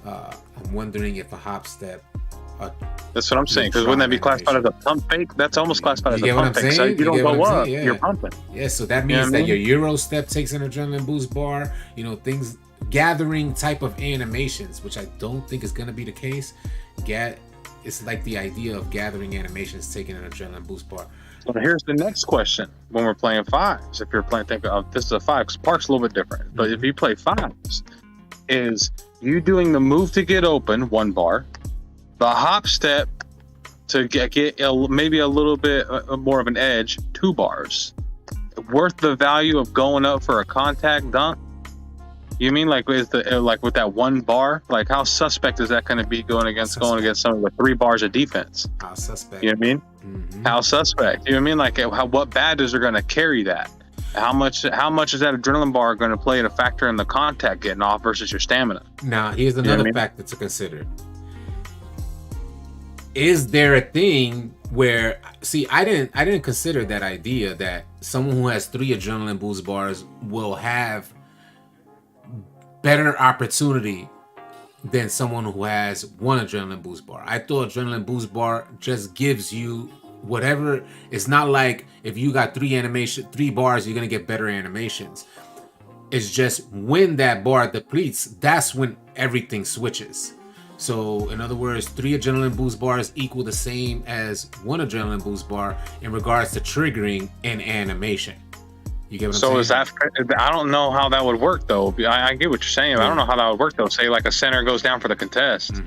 I'm wondering if a hop step. That's what I'm saying. Because wouldn't that be classified as a pump fake? That's almost classified as a pump fake. So you don't go up, you're pumping. Yeah, so that means that your Euro step takes an adrenaline boost bar. Things, gathering type of animations, which I don't think is going to be the case. It's like the idea of gathering animations taking an adrenaline boost bar. So here's the next question. When we're playing fives, if you're playing, think of this is a five, because Park's a little bit different. But if you play fives, is you doing the move to get open, 1 bar, the hop step to get maybe a little bit more of an edge, 2 bars, worth the value of going up for a contact dunk? You mean like with that 1 bar? Like how suspect is that going to be going against some of the 3 bars of defense? How suspect? You know what I mean? Mm-hmm. How suspect? You know what I mean? Like what badges are going to carry that? How much is that adrenaline bar going to play a factor in the contact getting off versus your stamina? Now here's another factor to consider. Is there a thing where I didn't consider that idea that someone who has 3 adrenaline boost bars will have better opportunity than someone who has 1 adrenaline boost bar. I thought adrenaline boost bar just gives you whatever. It's not like if you got 3 bars, you're gonna get better animations. It's just when that bar depletes, that's when everything switches. So in other words, 3 adrenaline boost bars equal the same as 1 adrenaline boost bar in regards to triggering an animation. You get what I'm saying? I don't know how that would work though. I get what you're saying. But I don't know how that would work though. Say like a center goes down for the contest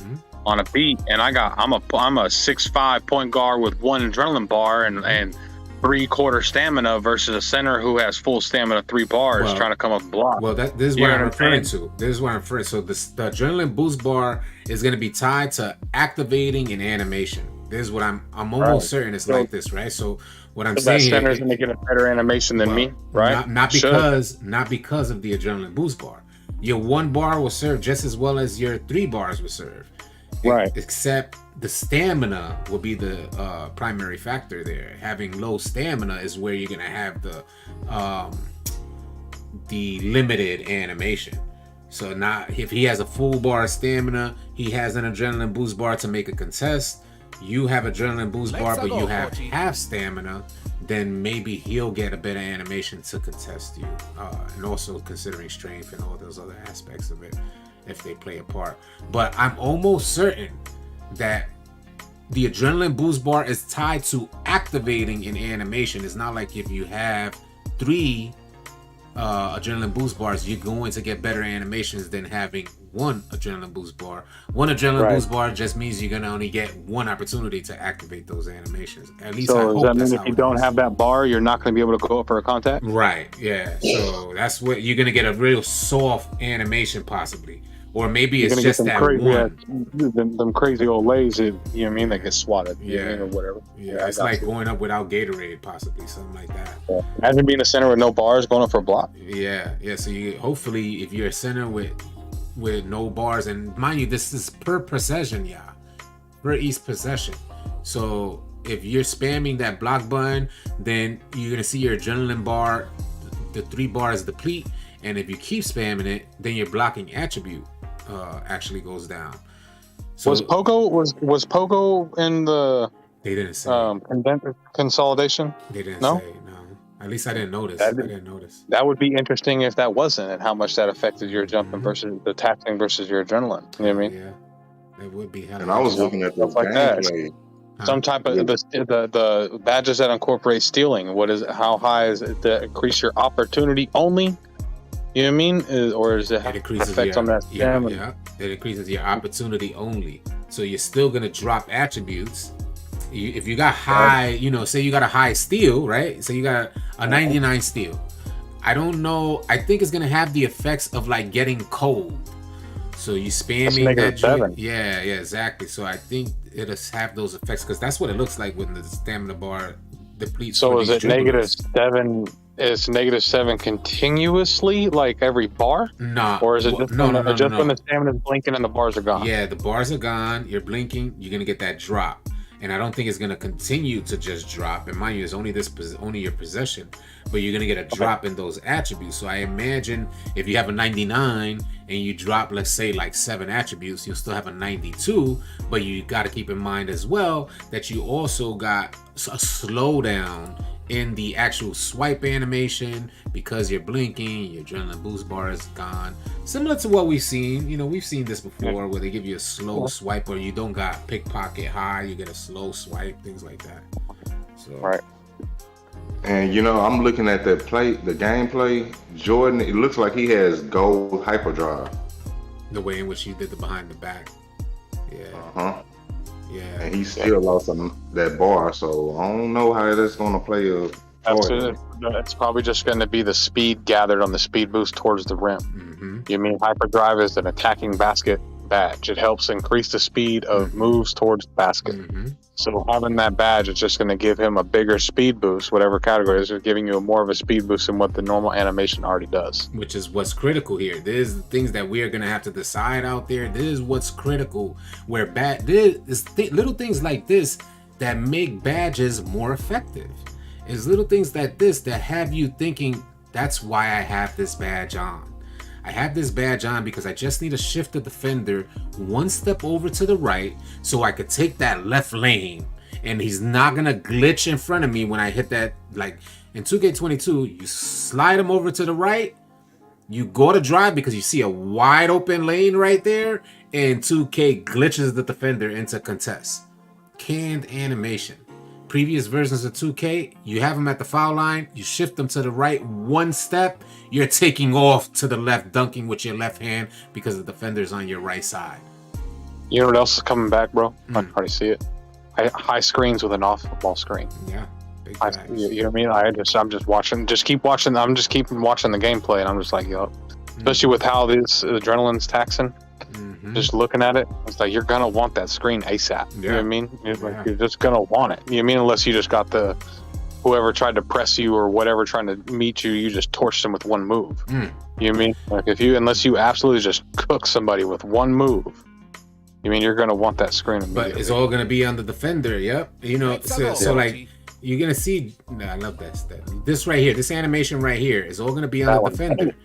on a beat, and I'm a 6'5" point guard with 1 adrenaline bar and 3/4 stamina versus a center who has full stamina, 3 bars trying to come up and block. Well, this is what I'm referring to. So the adrenaline boost bar is going to be tied to activating an animation. This is what I'm almost certain it's like this, right? So what I'm saying, that center's going to get a better animation than me, right? Not because of the adrenaline boost bar. Your 1 bar will serve just as well as your 3 bars will serve, right? Except the stamina will be the primary factor there. Having low stamina is where you're going to have the limited animation. So not if he has a full bar stamina, he has an adrenaline boost bar to make a contest. You have adrenaline boost bar, but you have half stamina, then maybe he'll get a better animation to contest you. And also considering strength and all those other aspects of it, if they play a part. But I'm almost certain that the adrenaline boost bar is tied to activating an animation. It's not like if you have 3 adrenaline boost bars, you're going to get better animations than having 1 adrenaline boost bar. 1 adrenaline boost bar just means you're gonna only get 1 opportunity to activate those animations. At least I hope does that mean if you don't have that bar, you're not going to be able to go up for a contact? Right. Yeah. So that's what you're gonna get, a real soft animation possibly, or maybe it's just that crazy, 1. Them crazy old lays, you know what I mean? They get swatted, or whatever. Yeah, it's like going up without Gatorade, possibly something like that. Yeah. Imagine being a center with no bars going up for a block. Yeah. So hopefully, if you're a center with no bars, and mind you, this is per possession, per each possession. So if you're spamming that block button, then you're gonna see your adrenaline bar, the 3 bars deplete, and if you keep spamming it, then your blocking attribute actually goes down. So was Pogo in the? They didn't say consolidation. They didn't say no. At least I didn't notice. That would be interesting if that wasn't, and how much that affected your jumping versus the tackling versus your adrenaline. You know what I mean? Yeah, it would be. And I was looking at the like that. gameplay. Some type of the badges that incorporate stealing. How high is it to increase your opportunity only? You know what I mean? Or is it effect on that stamina? Yeah, it increases your opportunity only. So you're still gonna drop attributes. If you got high, say you got a high steal, right? So you got a 99 steal. I don't know. I think it's gonna have the effects of like getting cold. So you spamming that joint. Yeah, exactly. So I think it'll have those effects because that's what it looks like when the stamina bar depletes. So is it -7 is -7 continuously, like every bar? No. Or is it just, no, when the stamina is blinking and the bars are gone? Yeah, the bars are gone. You're blinking. You're gonna get that drop, and I don't think it's gonna continue to just drop. And mind you, it's only your possession, but you're gonna get a drop in those attributes. So I imagine if you have a 99 and you drop, let's say, like 7 attributes, you'll still have a 92. But you got to keep in mind as well that you also got a slowdown in the actual swipe animation because you're blinking, your adrenaline boost bar is gone. Similar to what we've seen, we've seen this before where they give you a slow swipe, or you don't got pickpocket high, you get a slow swipe, things like that. So Right. And I'm looking at the gameplay. Jordan, it looks like he has gold hyperdrive. the way in which he did the behind the back. Yeah. Uh-huh. Yeah. And he still lost that bar, so I don't know how that's going to play. It's probably just going to be the speed gathered on the speed boost towards the rim. Mm-hmm. You mean hyperdrive is an attacking basket badge. It helps increase the speed of moves towards the basket. Mm-hmm. So having that badge is just going to give him a bigger speed boost, whatever category it is, giving you more of a speed boost than what the normal animation already does. Which is what's critical here. There's things that we are going to have to decide out there. This is what's critical. Where little things like this that make badges more effective. It's little things like this that have you thinking, that's why I have this badge on. I have this badge on because I just need to shift the defender one step over to the right so I could take that left lane and he's not going to glitch in front of me when I hit that. Like in 2K22, you slide him over to the right, you go to drive because you see a wide open lane right there, and 2K glitches the defender into contest. Canned animation. Previous versions of 2K, you have them at the foul line, you shift them to the right one step, you're taking off to the left, dunking with your left hand because the defender's on your right side. You know what else is coming back, bro? I can already see it. High screens with an off-ball screen. Yeah. Big You know what I mean? I'm just watching. Just keep watching. I'm just keeping watching the gameplay, and I'm just like, yo. Especially with how this adrenaline's taxing. Mm-hmm. Just looking at it, it's like you're gonna want that screen ASAP. You know what I mean? You're just gonna want it. You know what I mean? Unless you just got whoever tried to press you or whatever trying to meet you, you just torched them with one move. You know what I mean? Like unless you absolutely just cook somebody with one move, you mean you're gonna want that screen immediately. But it's all gonna be on the defender. Yep. So like you're gonna see. I love that step. This right here, this animation right here is all gonna be on the defender.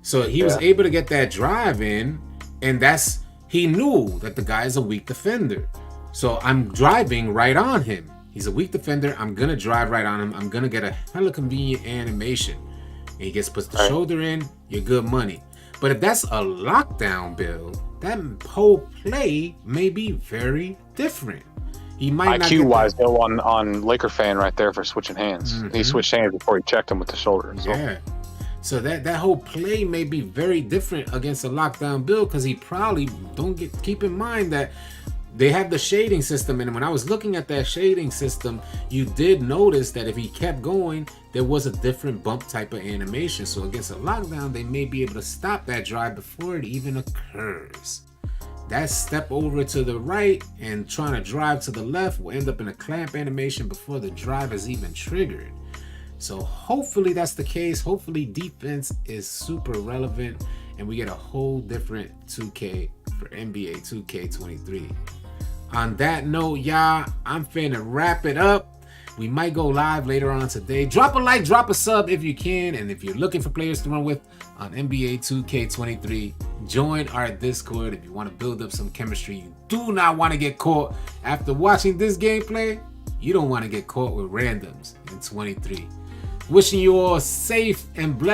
So he was able to get that drive in, and he knew that the guy is a weak defender. So I'm driving right on him. He's a weak defender. I'm gonna drive right on him. I'm gonna get a hella convenient animation. And he puts the shoulder in, you're good money. But if that's a lockdown build, that whole play may be very different. He might IQ wise, though, on Laker fan right there for switching hands. Mm-hmm. He switched hands before he checked him with the shoulder. So. Yeah. So that whole play may be very different against a lockdown build because he probably keep in mind that they have the shading system, and when I was looking at that shading system, you did notice that if he kept going, there was a different bump type of animation. So against a lockdown, they may be able to stop that drive before it even occurs. That step over to the right and trying to drive to the left will end up in a clamp animation before the drive is even triggered. So hopefully that's the case. Hopefully defense is super relevant and we get a whole different 2K for NBA 2K23. On that note, y'all, I'm finna wrap it up. We might go live later on today. Drop a like, drop a sub if you can. And if you're looking for players to run with on NBA 2K23, join our Discord if you want to build up some chemistry. You do not want to get caught after watching this gameplay. You don't want to get caught with randoms in 23. Wishing you all safe and blessed.